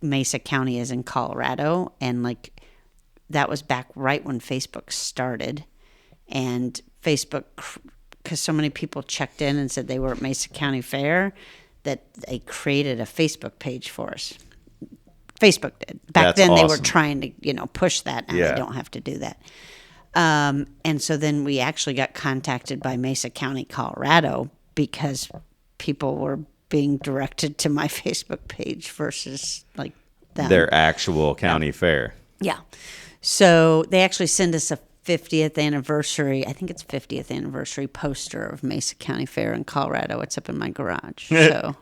Mesa County is in Colorado. And like, that was back right when Facebook started. And Facebook, because so many people checked in and said they were at Mesa County Fair, that they created a Facebook page for us. Facebook did. Back That's then, they were awesome. trying to push that. Now Yeah. they don't have to do that. And so then we actually got contacted by Mesa County, Colorado, because people were being directed to my Facebook page versus like them. Their actual county fair. Yeah. So they actually send us a 50th anniversary, I think it's 50th anniversary poster of Mesa County Fair in Colorado. It's up in my garage. So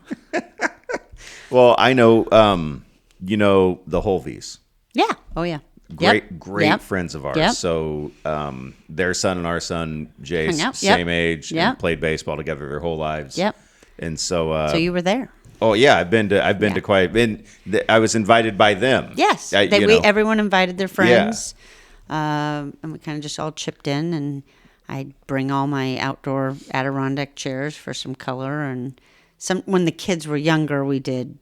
Well, I know, the Holvies. yeah. Oh yeah. Great Yep. friends of ours. Yep. So their son and our son, Jace, Hung out. Yep. same age, Yep. and played baseball together their whole lives. Yep. And so, So you were there. oh yeah, I've been to quite. I was invited by them. Yes. Everyone invited their friends. And we kind of just all chipped in, and I'd bring all my outdoor Adirondack chairs for some color. And when the kids were younger, we did,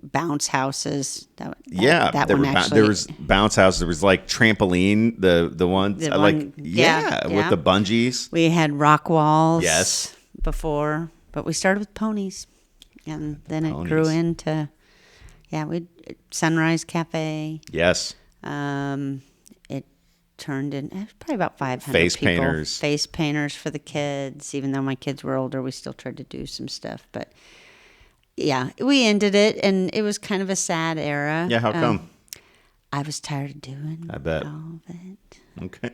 bounce houses. That there one were actually. there was bounce houses. There was like trampoline. The ones The I like. one- Yeah, with yeah. the bungees. We had rock walls. Yes. Before, but we started with ponies, and then it grew Ponies. into, we Sunrise Cafe. Yes. It turned in probably about 500 Face people. painters. Face painters for the kids. Even though my kids were older, we still tried to do some stuff. But yeah, we ended it, and it was kind of a sad era. Yeah. How come? I was tired of doing I bet. all of it. Okay.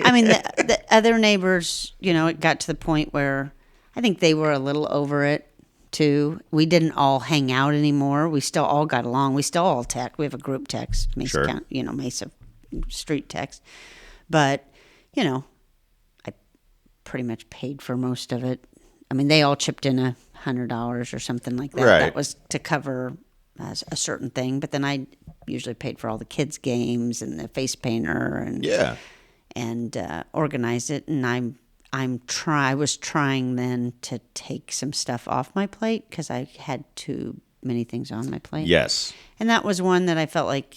I mean, the other neighbors, it got to the point where I think they were a little over it too. We didn't all hang out anymore. We still all got along. We still all text. We have a group text, Mesa, Sure. County, Mesa Street text. But, I pretty much paid for most of it. I mean, they all chipped in $100 or something like that. Right. That was to cover a certain thing. But then I usually paid for all the kids' games and the face painter and Yeah. organize it. And I was trying then to take some stuff off my plate because I had too many things on my plate. Yes. And that was one that I felt like,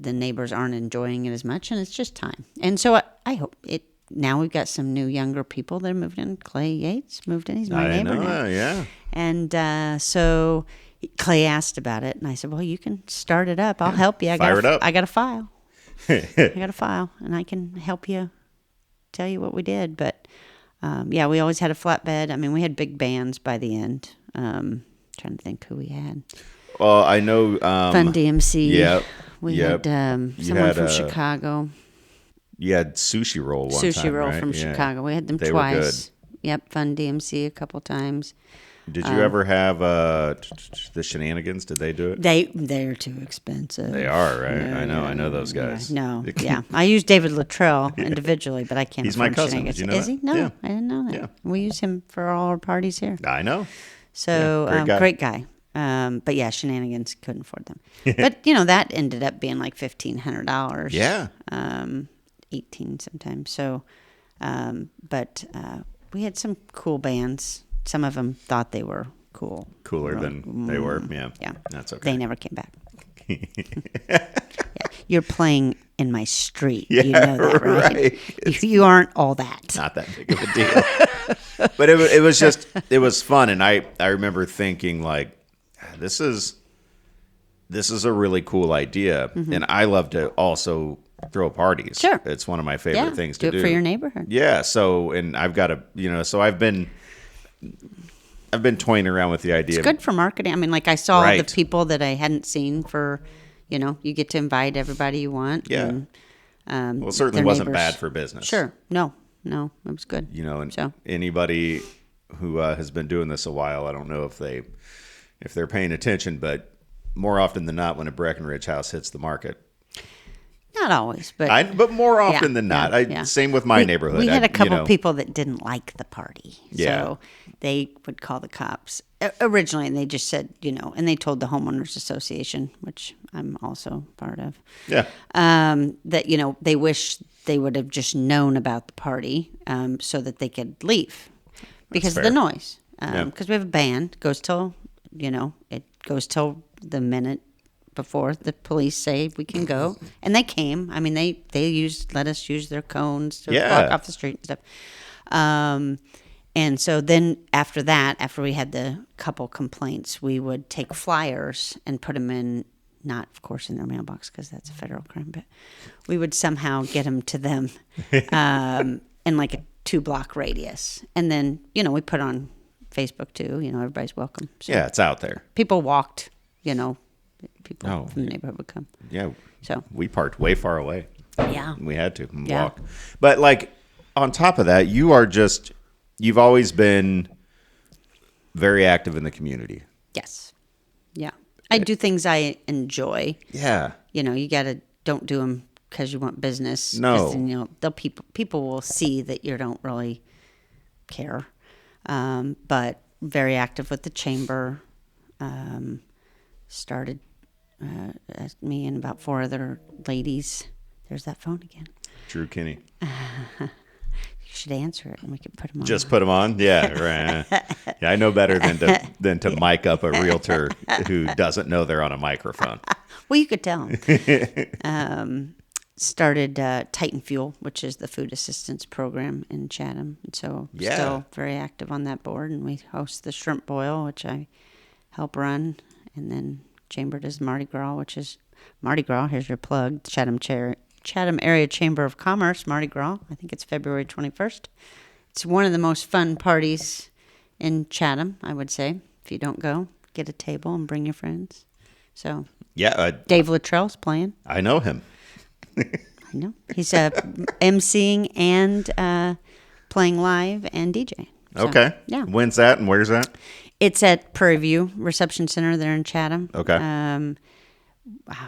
the neighbors aren't enjoying it as much, and it's just time. And so I hope it. Now we've got some new younger people that moved in. Clay Yates moved in. He's my I neighbor know. now. Yeah. And so Clay asked about it, and I said, "Well, you can start it up. I'll help you. Fire it up. I got a file. I got a file, and I can help you tell you what we did." But we always had a flatbed. I mean, we had big bands by the end. Trying to think who we had. Well, I know. Fun DMC. Yep. We Yep. had You someone had, from Chicago. You had Sushi Roll one time. Sushi Roll right? from Yeah. Chicago. We had them They were twice. Yep. Fun DMC a couple times. Did you ever have the Shenanigans? Did they do it? They're too expensive. They are, right? Yeah, I know those guys. No, yeah. I use David Luttrell individually, but I can't. He's my afford cousin. Shenanigans. Did you know Is that? he? No, Yeah. I didn't know that. Yeah. We use him for all our parties here. I know. So Yeah, great guy. But yeah, Shenanigans couldn't afford them. But that ended up being like $1,500. Yeah. 18 sometimes. So, but we had some cool bands. Some of them thought they were cool. Cooler than they were. Yeah. Yeah. That's okay. They never came back. Yeah. You're playing in my street. Yeah, You know that, right? You aren't all that. Not that big of a deal. But it was just, it was fun. And I remember thinking like, this is a really cool idea. And I love to also throw parties. Sure. It's one of my favorite things to do do. it for your neighborhood. Yeah. So, and I've got to, so I've been toying around with the idea. It's good for marketing. I mean, like I saw Right. the people that I hadn't seen for, you get to invite everybody you want. Yeah. And, Well, it certainly their wasn't neighbors. bad for business. Sure. No. no, it was good. You know, and So. anybody who has been doing this a while, I don't know if they're paying attention, but more often than not, when a Breckenridge house hits the market, Not always, but but more often than not. yeah. Same with my neighborhood. We had a couple of people that didn't like the party, Yeah. so they would call the cops originally, and they just said, and they told the homeowners association, which I'm also part of, Yeah. that they wish they would have just known about the party, so that they could leave because of the fair. noise. Yeah. Because we have a band, goes till it goes till the minute before the police say we can go, and they came. I mean, they let us use their cones to Yeah. block off the street and stuff. And so then after that, after we had the couple complaints, we would take flyers and put them in, not of course in their mailbox because that's a federal crime, but we would somehow get them to them in like a 2-block radius, and then we put on Facebook too. Everybody's welcome. So Yeah, it's out there. people walked. People Oh. from the neighborhood would come. Yeah. So We parked way far away. yeah, We had to Yeah. walk. But like on top of that, you've always been very active in the community. yes, yeah. I do things I enjoy. Yeah. You gotta don't do them because you want business. 'cause No. then, they'll people will see that you don't really care. But very active with the chamber. Started me and about 4 other ladies. There's that phone again. Drew Kinney. You should answer it, and we could put them on. Just put them on? Yeah, right. Yeah, I know better than to mic up a realtor who doesn't know they're on a microphone. Well, you could tell them. Started Titan Fuel, which is the food assistance program in Chatham. And so Yeah. still very active on that board. And we host the Shrimp Boil, which I help run. And then Chamber does Mardi Gras, which is Mardi Gras. Here's your plug. Chatham Area Chamber of Commerce, Mardi Gras. I think it's February 21st. It's one of the most fun parties in Chatham, I would say. If you don't go, get a table and bring your friends. So Yeah, Dave Luttrell's playing. I know him. I know. He's emceeing and playing live and DJ. So, Okay. Yeah. When's that and where's that? It's at Prairie View Reception Center there in Chatham. Okay.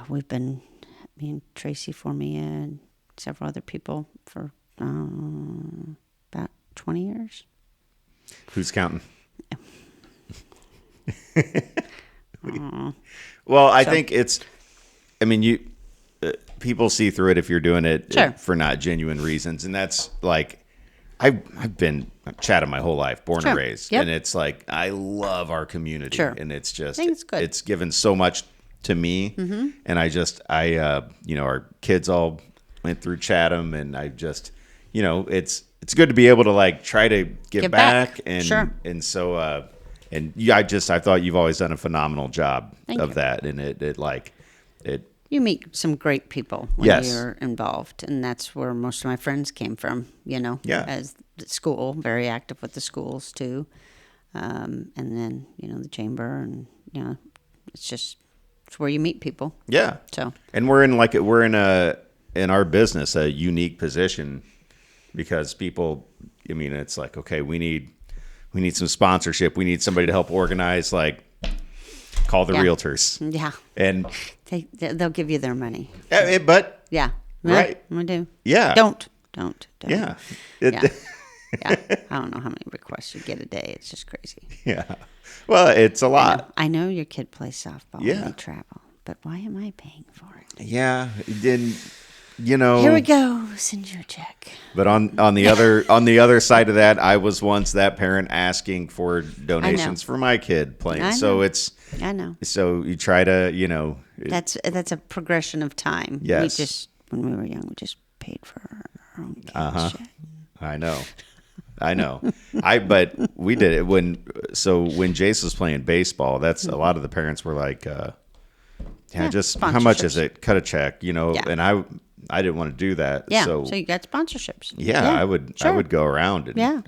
We've been, me and Tracy Formia and several other people for about 20 years. Who's counting? Well, I think people see through it if you're doing it Sure. for not genuine reasons. And that's like, I've been Chatham my whole life, born and Sure. raised. Yep. And it's like, I love our community. Sure. And it's just, I think it's good. it's given so much to me. Mm-hmm. And our kids all went through Chatham, and I just, it's good to be able to like try to give back. And, Sure. and so, I thought you've always done a phenomenal job Thank of you. that. And it You meet some great people when Yes. you're involved, and that's where most of my friends came from, Yeah. as the school, very active with the schools too. And then, the chamber, and, it's where you meet people. yeah. So, And we're in our business, a unique position because people, it's like, okay, we need some sponsorship. We need somebody to help organize, like call the Yeah. realtors. yeah, And, they'll give you their money. but Yeah. Right. I do. yeah. Don't. Yeah. Yeah. Yeah. I don't know how many requests you get a day. It's just crazy. Yeah. Well, it's a lot. I know your kid plays softball Yeah. and they travel, but why am I paying for it? Yeah. Then, Here we go. Send you a check. But on the other side of that, I was once that parent asking for donations for my kid playing. I So know. it's I know. so you try to That's a progression of time. Yes. When we were young, we just paid for our own kids. I know. But we did it when Jace was playing baseball. That's a lot of the parents were like, just how much is sponsorships. it? Cut a check, Yeah. And I didn't want to do that. Yeah. So, So you got sponsorships. I would Sure. go around and Yeah.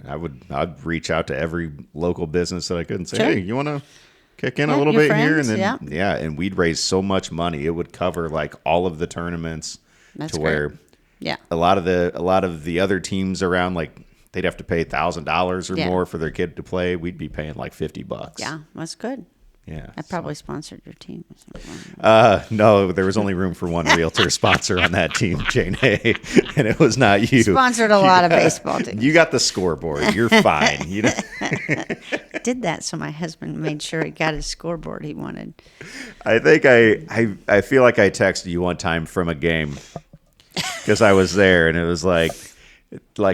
I'd reach out to every local business that I could and say, Sure. hey, you want to kick in a Yeah, little your bit here? And friends, then, and we'd raise so much money. It would cover like all of the tournaments That's to great. where Yeah. a lot of the other teams around, like they'd have to pay $1,000 or Yeah. more for their kid to play. We'd be paying like $50. Yeah, that's good. Yeah. I probably sponsored your team. No, there was only room for one realtor sponsor on that team, Jane Hay, and it was not you. Sponsored a lot of baseball teams. You got the scoreboard. You're fine. You know. Did that so my husband made sure he got his scoreboard he wanted. I think I feel like I texted you one time from a game because I was there, and it was like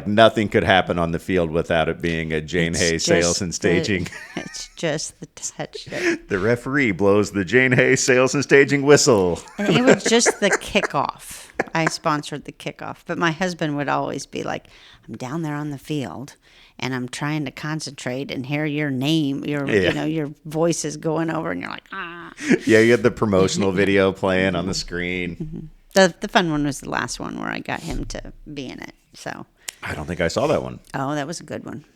nothing could happen on the field without it being a Jane Hay sales and staging. It's just the touchdown. The referee blows the Jane Hay sales and staging whistle. And it was just the kickoff. I sponsored the kickoff, but my husband would always be like, "I'm down there on the field, and I'm trying to concentrate and hear your name, your voice is going over, and you're like, ah." Yeah, you had the promotional video playing on the screen. The fun one was the last one where I got him to be in it. So. I don't think I saw that one. Oh, that was a good one.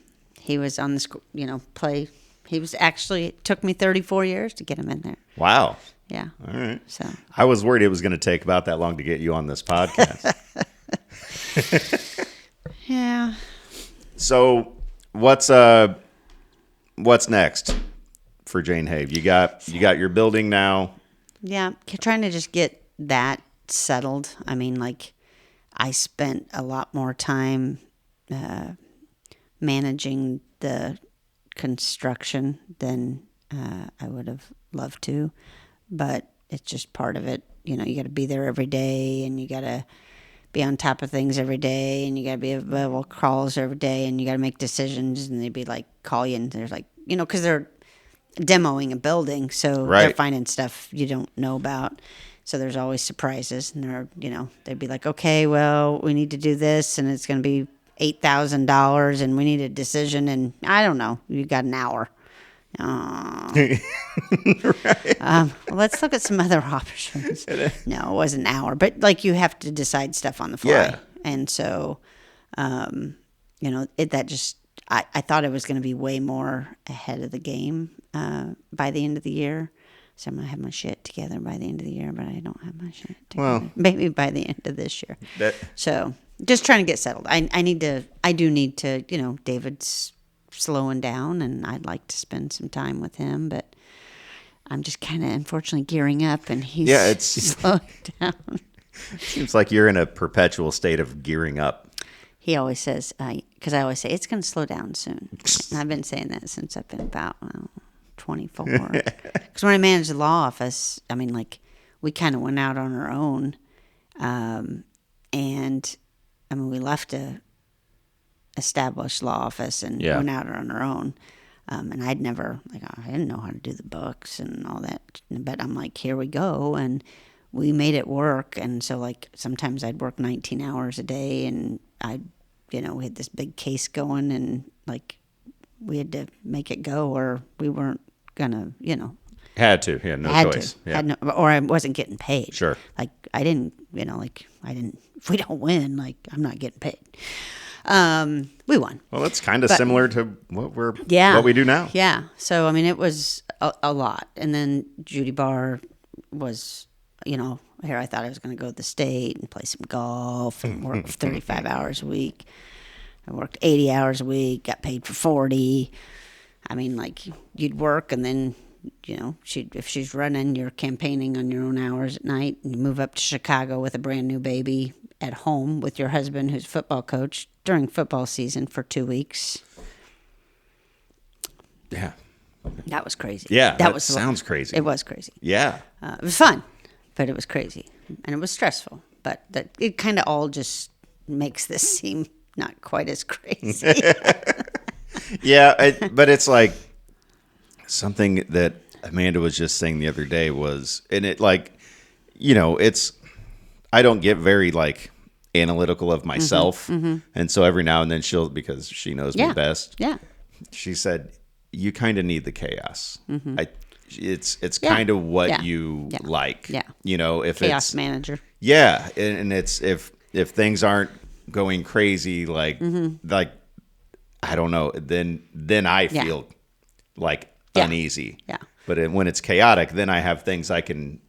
He was on the play. He was actually, it took me 34 years to get him in there. Wow. Yeah. All right. So I was worried it was going to take about that long to get you on this podcast. yeah. So what's next for Jane Hay? You got your building now. Yeah, trying to just get that settled. I mean, like, I spent a lot more time managing the construction than I would have loved to, but it's just part of it. You know, you got to be there every day, and you got to be on top of things every day, and you got to be available calls every day, and you got to make decisions, and they'd be like, call you, and they're like, because they're demoing a building, so Right. they're finding stuff you don't know about. So there's always surprises, and they'd be like, okay, well, we need to do this, and it's going to be $8,000, and we need a decision, and I don't know, you got an hour. Right. Well, let's look at some other options. No, it wasn't an hour, but like you have to decide stuff on the fly. Yeah. And so, I thought it was going to be way more ahead of the game by the end of the year. So I'm going to have my shit together by the end of the year, but I don't have my shit together. Well, maybe by the end of this year. That, So just trying to get settled. I do need to, David's slowing down, and I'd like to spend some time with him, but I'm just kind of unfortunately gearing up, and he's it's slowing down. seems like you're in a perpetual state of gearing up. He always says, because I always say, it's going to slow down soon. And I've been saying that since I've been about 24. Because when I managed the law office, I mean, like, we kind of went out on our own. And, I mean, we left a established law office and went out on our own. And I didn't know how to do the books and all that. But I'm like, here we go. And we made it work. And so, like, sometimes I'd work 19 hours a day, and we had this big case going, and, like, we had to make it go, or we weren't gonna, Had to, yeah, no had choice. to, Yeah. had no, or I wasn't getting paid. Sure. Like, I didn't. If we don't win, like, I'm not getting paid. We won. Well, that's kind of similar to what we do now. Yeah. So, I mean, it was a lot. And then Judy Barr was, here I thought I was going to go to the state and play some golf and work 35 hours a week. I worked 80 hours a week, got paid for 40. I mean, like, you'd work, and then, if she's running, you're campaigning on your own hours at night, and you move up to Chicago with a brand new baby at home with your husband, who's a football coach, during football season for 2 weeks. Yeah. That was crazy. Yeah, that sounds crazy. It was crazy. Yeah. It was fun, but it was crazy, and it was stressful. But it kind of all just makes this seem not quite as crazy. Yeah, but it's like something that Amanda was just saying the other day was, and it, like, I don't get very, like, analytical of myself, and so every now and then because she knows me best. Yeah. She said, you kind of need the chaos. It's kind of what you like. Yeah. If Chaos it's manager. Yeah, and it's if things aren't going crazy, like I don't know, then I feel like uneasy. Yeah. But when it's chaotic, then I have things I can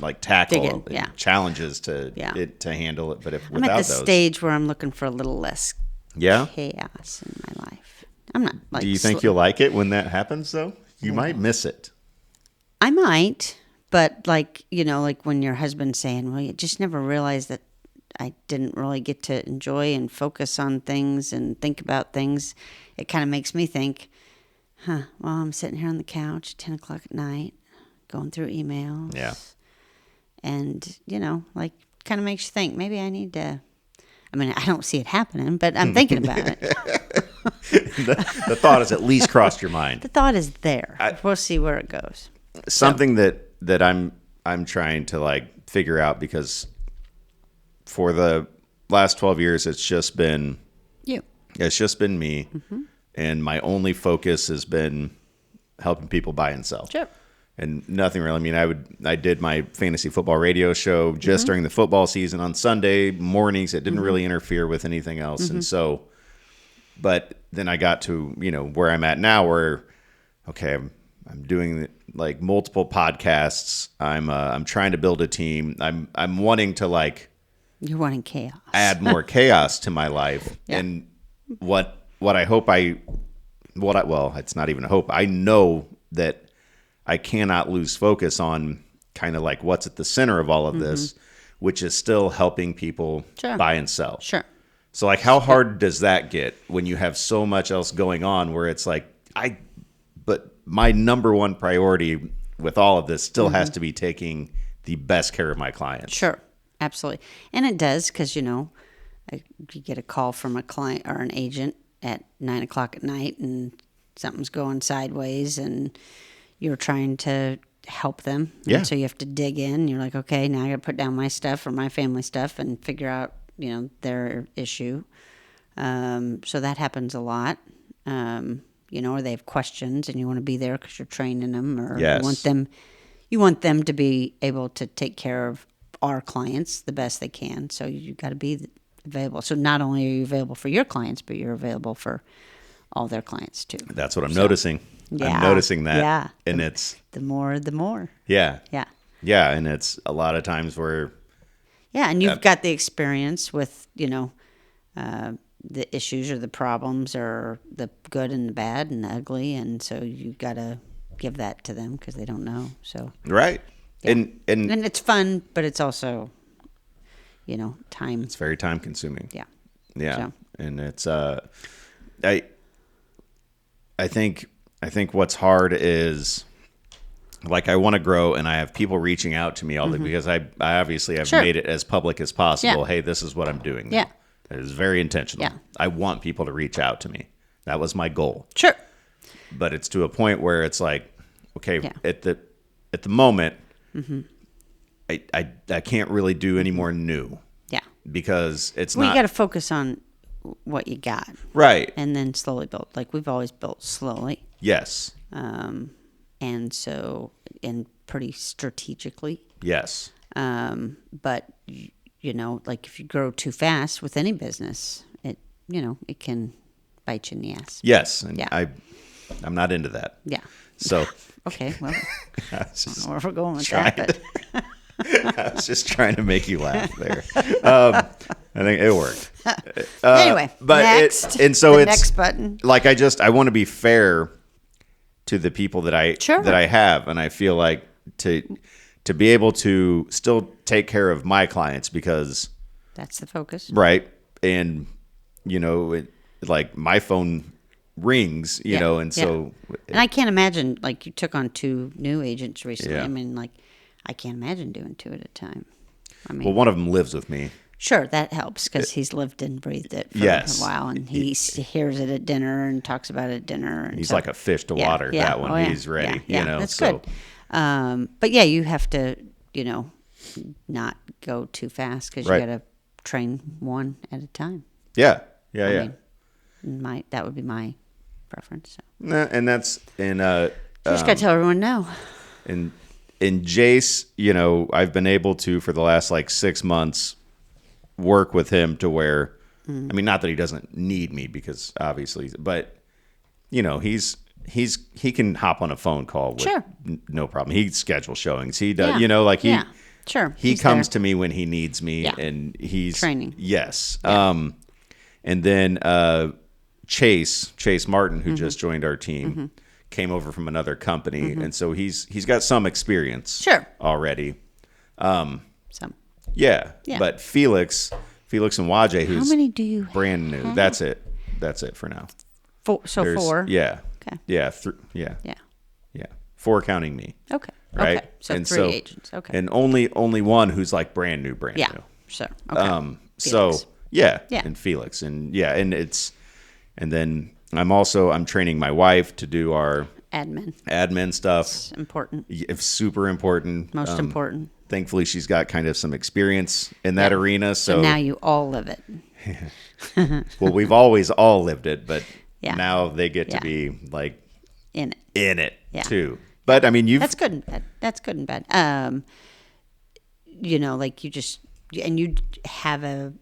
like tackle Dig in, challenges to Yeah. to handle it. But if I'm without at the those, stage where I'm looking for a little less yeah. chaos in my life. I'm not like. Do you think you'll like it when that happens though? You might miss it. I might, but like like when your husband's saying, "Well, you just never realized that I didn't really get to enjoy and focus on things and think about things." It kind of makes me think, "Huh? Well, I'm sitting here on the couch at 10 o'clock at night, going through emails." Yeah. And like kind of makes you think maybe I need to. I mean, I don't see it happening, but I'm thinking about it. The thought has at least crossed your mind. The thought is there. We'll see where it goes. Something that I'm trying to like figure out, because for the last 12 years it's just been You. It's just been me, and my only focus has been helping people buy and sell. Sure. And nothing really. I mean, I did my fantasy football radio show just during the football season on Sunday mornings. It didn't really interfere with anything else, and so. But then I got to where I'm at now, where okay, I'm doing like multiple podcasts. I'm trying to build a team. I'm wanting to like You're wanting chaos. add more chaos to my life. Yeah. And what I hope well, it's not even a hope. I know that I cannot lose focus on kind of like what's at the center of all of this, which is still helping people Sure. buy and sell. Sure. So like how hard does that get when you have so much else going on where it's like but my number one priority with all of this still has to be taking the best care of my clients. Sure. Absolutely. And it does because, you get a call from a client or an agent at 9 o'clock at night and something's going sideways and you're trying to help them. Yeah. And so you have to dig in. You're like, okay, now I got to put down my stuff or my family stuff and figure out, their issue. So that happens a lot. Or they have questions and you want to be there because you're training them, or Yes. you want them to be able to take care of our clients the best they can. So you got to be available. So not only are you available for your clients, but you're available for all their clients too. That's what I'm noticing. Yeah. I'm noticing that. Yeah. And it's The more. yeah. Yeah. Yeah, and it's a lot of times where Yeah, and you've got the experience with, the issues or the problems or the good and the bad and the ugly, and so you got to give that to them because they don't know. So right. yeah. And and it's fun, but it's also, time. it's very time consuming. Yeah. Yeah. So. And it's I think what's hard is like I want to grow and I have people reaching out to me all day because I obviously have Sure. made it as public as possible. Yeah. Hey, this is what I'm doing now. Yeah. It is very intentional. Yeah. I want people to reach out to me. That was my goal. Sure. But it's to a point where it's like, okay, Yeah. at the moment, I can't really do any more new Yeah. because it's Well, not you got to focus on what you got right. and then slowly build. Like we've always built slowly. Yes. And so, and pretty strategically. Yes. But like if you grow too fast with any business, it can bite you in the ass. Yes. And Yeah. I'm not into that. Yeah. So Okay. Well, I was just I don't know where we're going with trying that, but I was just trying to make you laugh there. I think it worked. anyway, but next. and so the it's next button. like I want to be fair to the people that I Sure. that I have, and I feel like to be able to still take care of my clients because That's the focus. right, and like my phone rings, you Yeah, know, and yeah. so And I can't imagine, like, you took on 2 new agents recently. Yeah. I mean, like, I can't imagine doing 2 at a time. I mean, well, one of them lives with me. sure, that helps because he's lived and breathed it for Yes. a while, and he hears it at dinner and talks about it at dinner. And He's so- like a fish to Yeah, water. yeah. That one, Oh, yeah. he's ready. Yeah, you know, that's so good. But yeah, you have to, not go too fast because Right. you got to train one at a time. yeah. I mean, that would be my preference. So. Nah, and that's and You just got to tell everyone no. and Jace, I've been able to for the last like 6 months work with him to where, I mean, not that he doesn't need me because obviously, but he's he can hop on a phone call with Sure. no problem. He schedules showings. He does, Yeah. like Yeah. Sure. he He's comes there. to me when he needs me, Yeah. and he's Training. Yes. And then Chase Martin, who just joined our team, came over from another company, and so he's got some experience. Sure. Already. So, Yeah. Yeah. But Felix and Wajay, who's how many do you brand new. have? That's it. That's it for now. Four, so There's- 4. Yeah. Okay. Yeah. Yeah. Yeah. 4 counting me. Okay. Right. Okay. So And 3 agents. Okay. And only one who's like brand new. yeah. New. Sure. Okay. So Felix. yeah. Yeah. And Felix and and then I'm training my wife to do our admin stuff. It's important. It's super important. Most important. Thankfully, she's got kind of some experience in that arena. So Now you all live it. well, we've always all lived it, but Yeah. now they get to Yeah. be like In it. in it Yeah. too. But I mean, That's good and bad. That's good and bad. Like you have a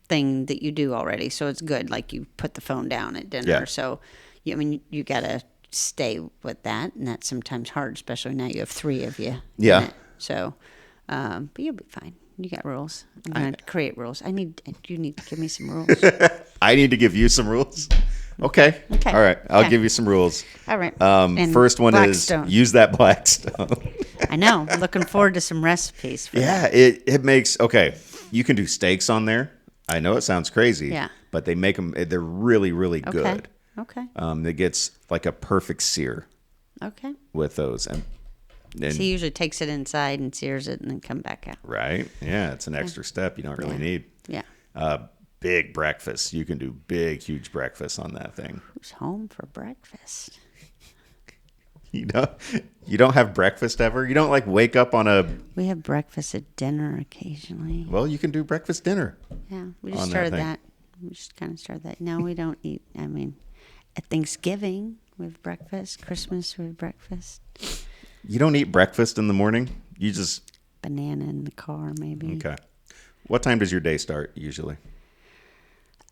thing that you do already, so it's good. Like you put the phone down at dinner. Yeah. So, you got to stay with that, and that's sometimes hard, especially now you have 3 of you. in Yeah. it. So, but you'll be fine. You got rules. I'm going to create rules. You need to give me some rules. I need to give you some rules. Okay. Okay. All right. I'll Okay. give you some rules. All right. And First one Blackstone. is use that Blackstone. I know. I'm looking forward to some recipes for that. Yeah, it makes you can do steaks on there. I know it sounds crazy. Yeah. But they make them. They're really, really Okay. good. Okay. It gets like a perfect sear Okay. with those, and So he usually takes it inside and sears it and then come back out. right. Yeah, it's an extra step you don't really need. Yeah. Big breakfast. You can do big, huge breakfast on that thing. Who's home for breakfast? You don't have breakfast ever. You don't like wake up on a. We have breakfast at dinner occasionally. Well, you can do breakfast dinner. Yeah, we just on that started thing. that. We just kind of started that. No, we don't eat. I mean, at Thanksgiving we have breakfast. Christmas we have breakfast. You don't eat breakfast in the morning. You just Banana in the car, maybe. okay. What time does your day start usually?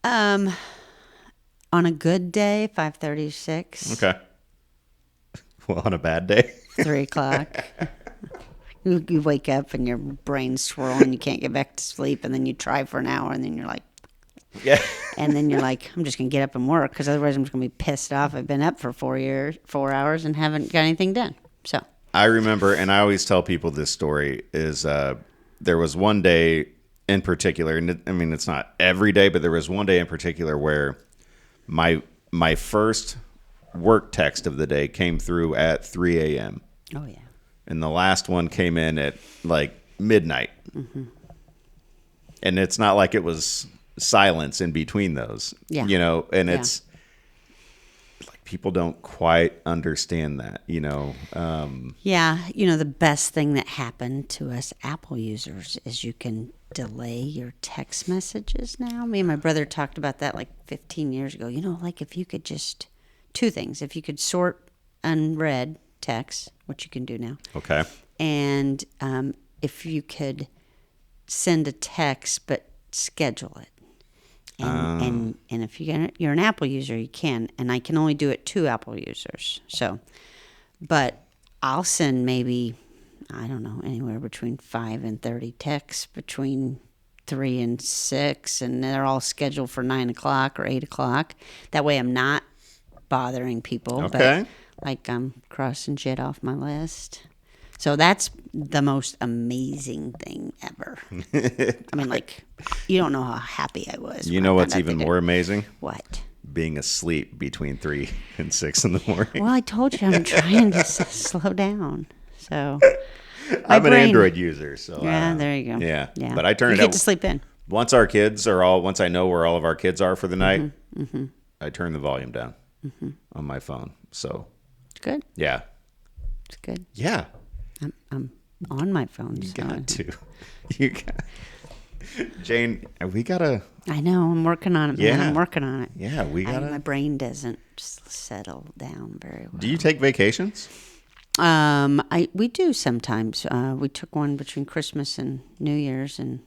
On a good day, 5:30, 6, Okay. Well, on a bad day. 3:00. You wake up and your brain's swirling. You can't get back to sleep, and then you try for an hour, and then you're like, Yeah. and then you're like, I'm just gonna get up and work because otherwise I'm just gonna be pissed off. I've been up for 4 hours and haven't got anything done. So I remember, and I always tell people this story, is there was one day in particular, and I mean, it's not every day, but there was one day in particular where my first work text of the day came through at 3 a.m. oh yeah, and the last one came in at like midnight. Mm-hmm. And it's not like it was silence in between those, Yeah. And Yeah. it's like people don't quite understand that, yeah. The best thing that happened to us Apple users is you can delay your text messages now. Me and my brother talked about that like 15 years ago. Like if you could just 2 things. If you could sort unread texts, which you can do now. Okay. And if you could send a text but schedule it. And if you're an Apple user, you can. And I can only do it to Apple users. So, but I'll send maybe, I don't know, anywhere between 5 and 30 texts between 3 and 6. And they're all scheduled for 9 o'clock or 8 o'clock. That way I'm not bothering people. Okay. But like I'm crossing shit off my list. So that's the most amazing thing ever. I mean, like, you don't know how happy I was. You when know I what's found out even they more did. amazing? What? Being asleep between 3 and 6 in the morning. Well, I told you I'm trying to slow down. So I'm an brain- Android user, so yeah, there you go. Yeah. yeah. But I turn you it get out to sleep in. once I know where all of our kids are for the night. Mm-hmm. I turn the volume down on my phone. So It's good. yeah, It's good. yeah. I'm on my phone. You so got to. You got. Jane, we gotta. I know. I'm working on it. Man. Yeah. I'm working on it. Yeah, we gotta. My brain doesn't settle down very well. Do you take vacations? We do sometimes. We took one between Christmas and New Year's, and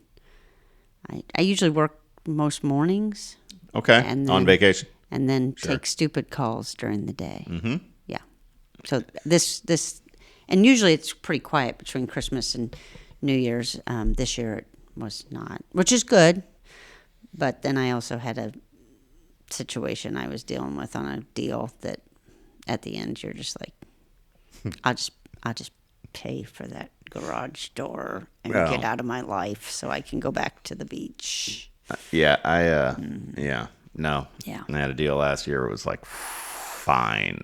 I usually work most mornings. Okay, And on then- vacation. and then take stupid calls during the day. Mm-hmm. Yeah. So this, and usually it's pretty quiet between Christmas and New Year's. This year it was not, which is good. But then I also had a situation I was dealing with on a deal that at the end you're just like, I'll just pay for that garage door and get out of my life so I can go back to the beach. Yeah, no. Yeah. I had a deal last year. It was like, fine,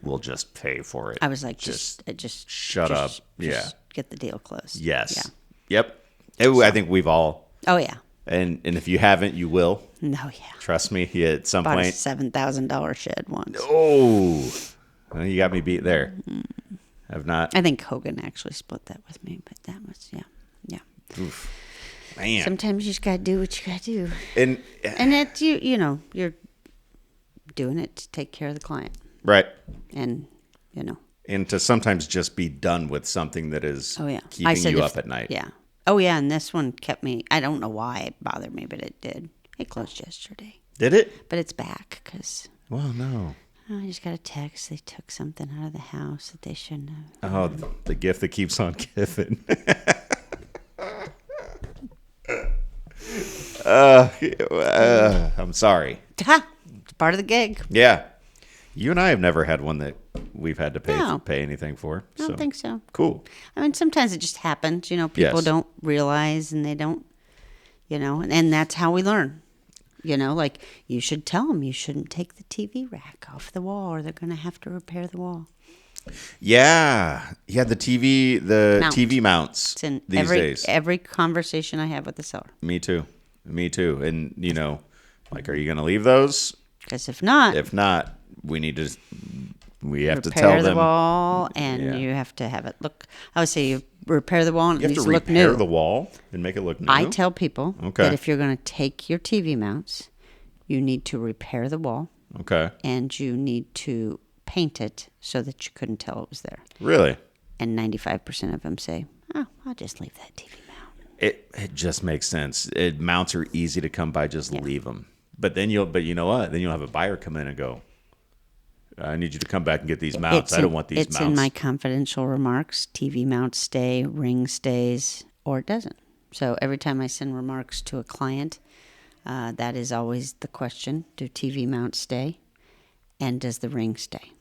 we'll just pay for it. I was like, just shut up. Yeah. Get the deal closed. Yes. Yeah. Yep. I think we've all. Oh yeah. And if you haven't, you will. No, yeah. Trust me. At some Bought point. a $7,000 shed once. Oh, well, you got me beat there. I've not. I think Hogan actually split that with me, but that was yeah. Oof. Man. Sometimes you just gotta do what you gotta do, And it you're doing it to take care of the client, right. and And to sometimes just be done with something that is keeping you up at night. Yeah. Oh yeah, and this one kept me. I don't know why it bothered me, but it did. It closed yesterday. Did it? But it's back because. Well, no. I just got a text. They took something out of the house that they shouldn't have. Oh, the gift that keeps on giving. I'm sorry. Ha! It's part of the gig. Yeah. You and I have never had one that we've had to No. pay anything for. I don't think so. Cool. I mean, sometimes it just happens. People Yes. don't realize and they don't, and that's how we learn. Like you should tell them you shouldn't take the TV rack off the wall or they're going to have to repair the wall. Yeah. Yeah, the Mount. TV mounts It's in these days. every conversation I have with the seller. Me too. And, like, are you going to leave those? Because if not, If not, we have to repair tell the them. wall and Yeah. you have to have it look. I would say you repair the wall and You it have needs to to look repair new. the wall and make it look new. I tell people Okay. that if you're going to take your TV mounts, you need to repair the wall Okay. and you need to paint it so that you couldn't tell it was there. Really? And 95% of them say, "Oh, I'll just leave that TV mount." It just makes sense. Mounts are easy to come by. Just leave them. But then you know what? Then you'll have a buyer come in and go, I need you to come back and get these mounts. I don't want these It's mounts. in my confidential remarks. TV mounts stay, ring stays, or it doesn't. So every time I send remarks to a client, that is always the question: do TV mounts stay, and does the ring stay,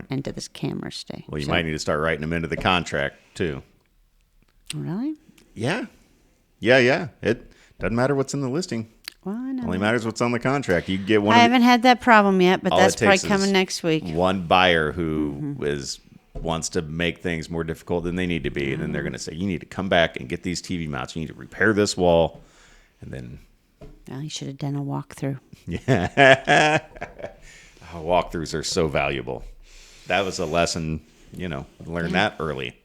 and does this camera stay? Well, you might need to start writing them into the contract too. Really? Yeah. Yeah. It doesn't matter what's in the listing. Well, I know. Only matters what's on the contract. You can get one. I haven't had that problem yet, but all that's it probably takes is coming next week. One buyer who wants to make things more difficult than they need to be, and then they're going to say, "You need to come back and get these TV mounts. You need to repair this wall," and then Well, you should have done a walkthrough. yeah, walkthroughs are so valuable. That was a lesson, learn that early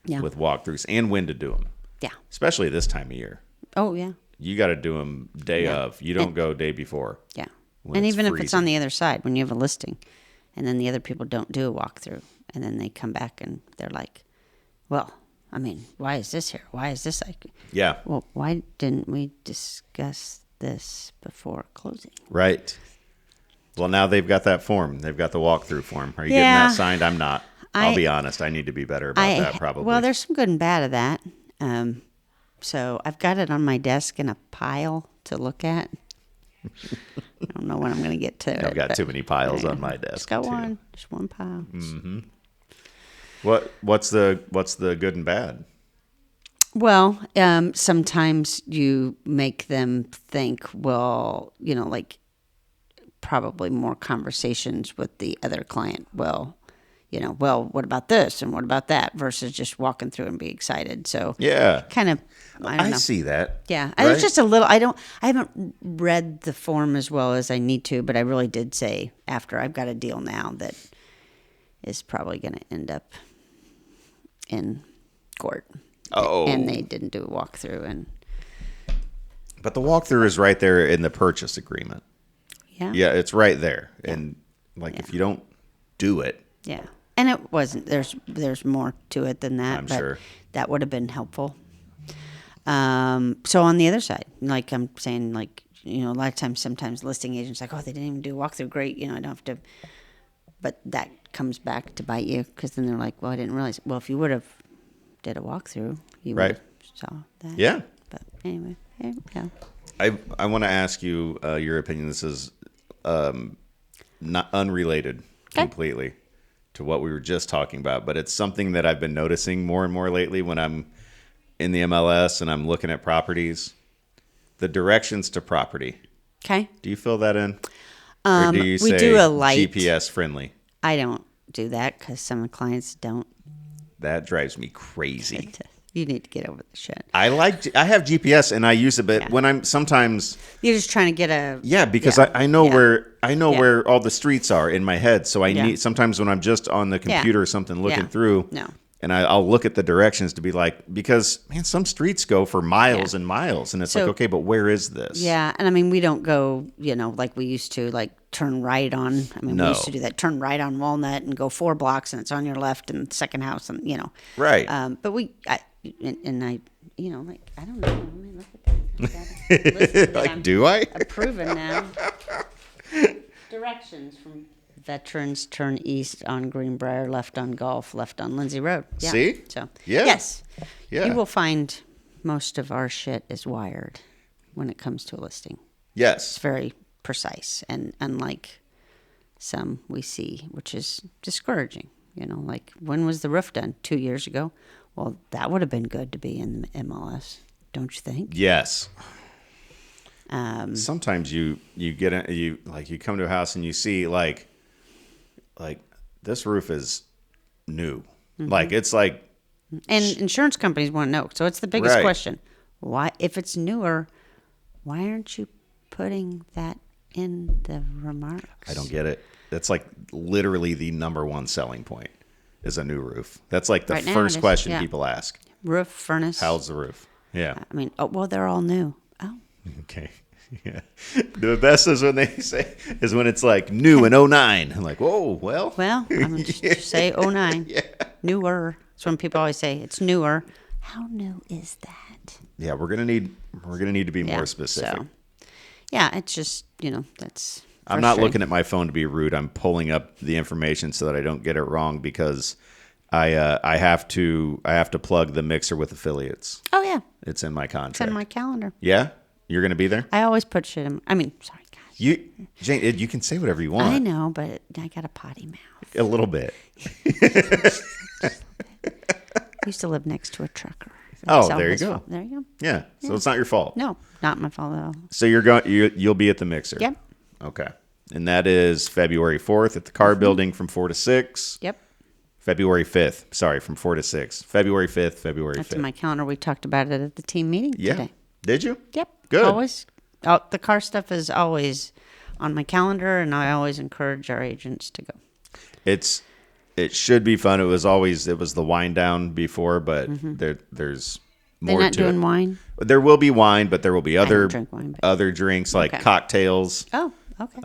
Yeah. with walkthroughs and when to do them, Yeah. especially this time of year. Oh, yeah. You got to do them day of. You don't go day before. Yeah. When And it's even if it's freezing. on the other side, when you have a listing and then the other people don't do a walkthrough and then they come back and they're like, well, I mean, why is this here? Why is this like, Yeah, well, why didn't we discuss this before closing? right. Well, now they've got that form. They've got the walkthrough form. Are you Yeah. getting that signed? I'm not. I'll be honest. I need to be better about that probably. Well, there's some good and bad of that. So I've got it on my desk in a pile to look at. I don't know when I'm going to get to it. I've got but too many piles on my Just desk. got too. one. Just one pile. What's the good and bad? Well, sometimes you make them think, well, like probably more conversations with the other client. Well, well, what about this and what about that versus just walking through and be excited. So Yeah, kind of, I don't know. see that. Yeah, Right? it's just a little. I haven't read the form as well as I need to, but I really did say after I've got a deal now that is probably going to end up in court. Oh, And they didn't do a walkthrough, and but the walkthrough is right there in the purchase agreement. yeah, Yeah, it's right there. And if you don't do it, yeah. And it wasn't. There's more to it than that. I'm but sure. that would have been helpful. So on the other side, like I'm saying, like a lot of times, sometimes listing agents like, oh, they didn't even do a walkthrough. Great, I don't have to. But that comes back to bite you because then they're like, well, I didn't realize. Well, if you would have did a walkthrough, you would Right. have saw that. Yeah. But anyway, yeah. I want to ask you your opinion. This is not unrelated completely to what we were just talking about, but it's something that I've been noticing more and more lately when I'm in the MLS and I'm looking at properties. The directions to property. Okay. Do you fill that in? Or do you we say do a light. GPS friendly? I don't do that because some of the clients don't. That drives me crazy. You need to get over the shit. I have GPS and I use it, but when I'm sometimes You're just trying to get a. because Yeah. I know Yeah. where all the streets are in my head. So I Yeah. need sometimes when I'm just on the computer or something looking Yeah. through. No. And I'll look at the directions to be like, because man, some streets go for miles Yeah. and miles, and it's So- like, okay, but where is this? Yeah, and I mean, we don't go, like we used to, like turn right on. I mean, No. we used to do that, turn right on Walnut and go 4 blocks, and it's on your left and the second house, and Right. But like I don't know. Let me look at that. I've got a list that like, I'm do I? approving now. Directions from Veterans, turn east on Greenbrier, left on Golf, left on Lindsay Road. Yeah. See? So Yeah. yes, Yeah. you will find most of our shit is wired when it comes to a listing. Yes. It's very precise, and unlike some we see, which is discouraging. Like when was the roof done? 2 years ago. Well, that would have been good to be in the MLS, don't you think? Yes. Sometimes you come to a house and you see like this roof is new. Mm-hmm. Like it's like And insurance companies want to know. So it's the biggest Right. question. Why, if it's newer, why aren't you putting that in the remarks? I don't get it. That's like literally the number one selling point is a new roof. That's like the Right now first it is, question yeah. people ask. Roof, furnace. How's the roof? Yeah. I mean, they're all new. Oh, Okay. Yeah. The best is when when it's like new in 09. I'm like, whoa, well. well, I'm going to just say 09. Yeah. Newer. That's when people always say it's newer. How new is that? Yeah, we're gonna need to be more specific. So, yeah, it's just, that's. I'm not frustrating. looking at my phone to be rude. I'm pulling up the information so that I don't get it wrong because I have to plug the mixer with affiliates. Oh, yeah. It's in my It's contract. in my calendar. Yeah, you're gonna be there. I always put shit in. Sorry, guys. Jane, you can say whatever you want. I know, but I got a potty mouth. A little bit. I used to live next to a trucker. Oh, It's all there you his go. fault. There you go. Yeah. So it's not your fault. No, not my fault at all. So you'll be at the mixer. Yep. Okay. And that is February 4th at the car building from 4 to 6. Yep. February 5th. Sorry, from 4 to 6. February 5th, February That's 5th. in my calendar. We talked about it at the team meeting Yeah. today. Did you? Yep. Good. Always. Oh, the car stuff is always on my calendar, and I always encourage our agents to go. It should be fun. It was the wind down before, but there's They're more not to doing it. wine? There will be wine, but there will be don't other drink wine, but- other drinks like Okay. cocktails, Oh, okay.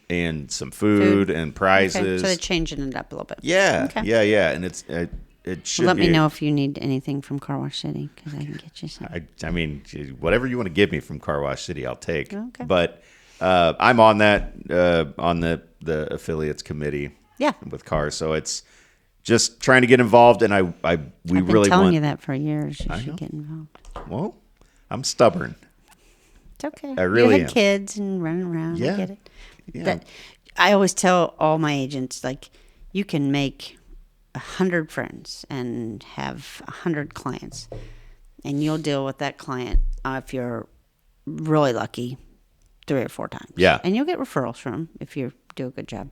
and some food and Okay. prizes. So they're changing it up a little bit. Yeah, Okay. yeah, and it should. Let be me know if you need anything from Car Wash City because I can get you some. I mean, whatever you want to give me from Car Wash City, I'll take. Okay. But I'm on that on the affiliates committee. Yeah. With cars, so it's just trying to get involved, and we I've been really telling want. you that for years. You I know. should get involved. Well, I'm stubborn. It's okay. I really you had am. kids and running around. Yeah. I get it. Yeah. I always tell all my agents, like, you can make 100 friends and have 100 clients, and you'll deal with that client if you're really lucky 3 or 4 times. Yeah. And you'll get referrals from them if you do a good job.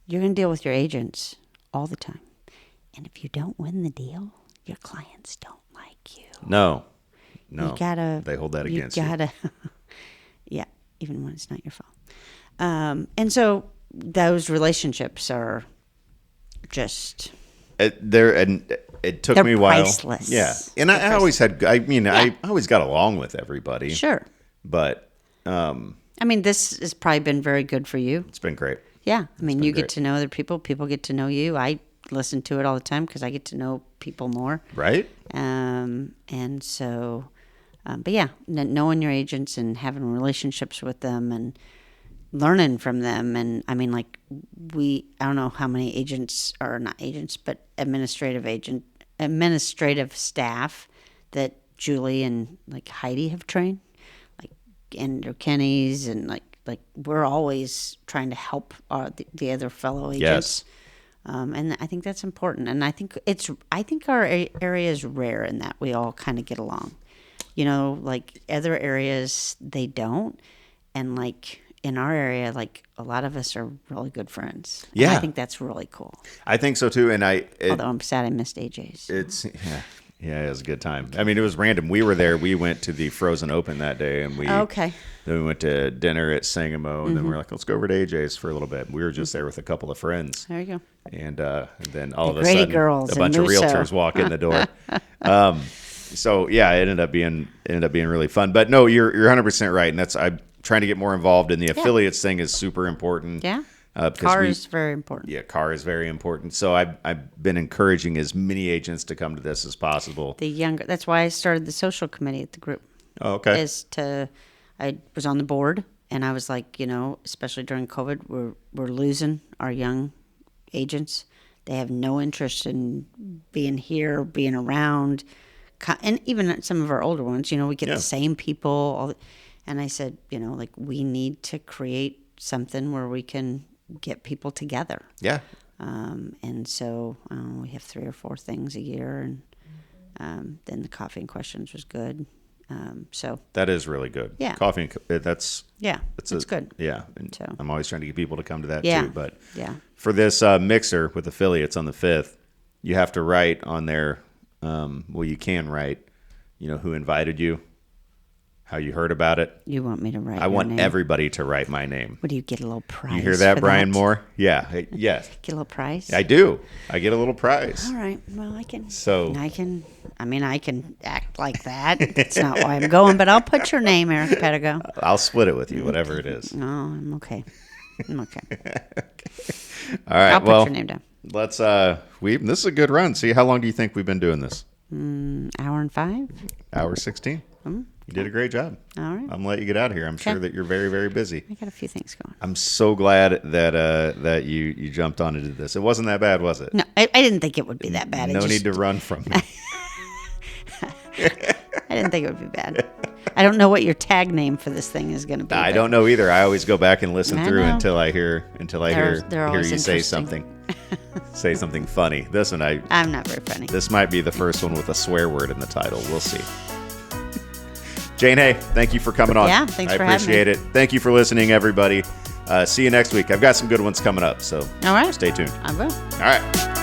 You're going to deal with your agents all the time. And if you don't win the deal, your clients don't like you. No. You gotta. They hold that against you. You gotta. Yeah, even when it's not your fault. And so those relationships are just. It took They're me a while. priceless. Yeah, and I always had. I mean, I always got along with everybody. Sure. But I mean, this has probably been very good for you. it's been great. Yeah. I mean, you great. get to know other people. People get to know you. I listen to it all the time because I get to know people more. Right? And so But yeah, knowing your agents and having relationships with them and learning from them. And I mean, like I don't know how many agents, or not agents, but administrative staff that Julie and like Heidi have trained, like Andrew Kenny's, and like we're always trying to help the other fellow agents. Yes. And I think that's important. And I think our area is rare in that we all kind of get along. You know, like other areas, they don't. And like in our area, like a lot of us are really good friends. Yeah. And I think that's really cool. I think so too. And Although I'm sad I missed AJ's. Yeah, it was a good time. I mean, it was random. We were there. We went to the Frozen Open that day, and then we went to dinner at Sangamo, and then we were like, let's go over to AJ's for a little bit. We were just there with a couple of friends. There you go. And then all of a Grady sudden, girls a bunch in of Musso. realtors walk in the door. So yeah, it ended up being really fun. But no, you're 100% right, and I'm trying to get more involved in the affiliates thing is super important. Yeah. Car is very important. Yeah, car is very important. So I've been encouraging as many agents to come to this as possible. That's why I started the social committee at the group. Oh, okay. I was on the board, and I was like, especially during COVID, we're losing our young agents. They have no interest in being here, being around, and even some of our older ones. We get the same people. And I said, like we need to create something where we can get people together. Yeah. And so we have 3 or 4 things a year, and then the coffee and questions was good. So that is really good. Yeah. Coffee and it's good. Yeah. And So. I'm always trying to get people to come to that Yeah. too. But Yeah. for this mixer with affiliates on the 5th, you have to write on there. You can write, who invited you, how you heard about it. You want me to write? I want name? everybody to write my name. What do you get, a little prize? You hear that, for Brian that? Moore? Yeah. Yes. Get a little prize. I do. I get a little prize. All right. Well, I can. So I can act like that. That's not why I'm going, but I'll put your name, Eric Pedigo. I'll split it with you, whatever it is. No, I'm okay. I'm okay. All right. I'll put your name down. Let's. This is a good run. See, how long do you think we've been doing this? Hour and 5. Hour 16. You did a great job. All right. I'm gonna let you get out of here. I'm sure that you're very, very busy. I got a few things going. I'm so glad that you jumped on and did this. It wasn't that bad, was it? No, I didn't think it would be that bad. No need to run from me. I didn't think it would be bad. I don't know what your tag name for this thing is going to be. I don't know either. I always go back and listen through know. until I hear They're always you say interesting. something. Say something funny. This one I'm not very funny. This might be the first one with a swear word in the title. We'll see. Jane Hay, thank you for coming on. Yeah, thanks for having me. I appreciate it. Thank you for listening, everybody. See you next week. I've got some good ones coming up, so All right. stay tuned. I will. All right.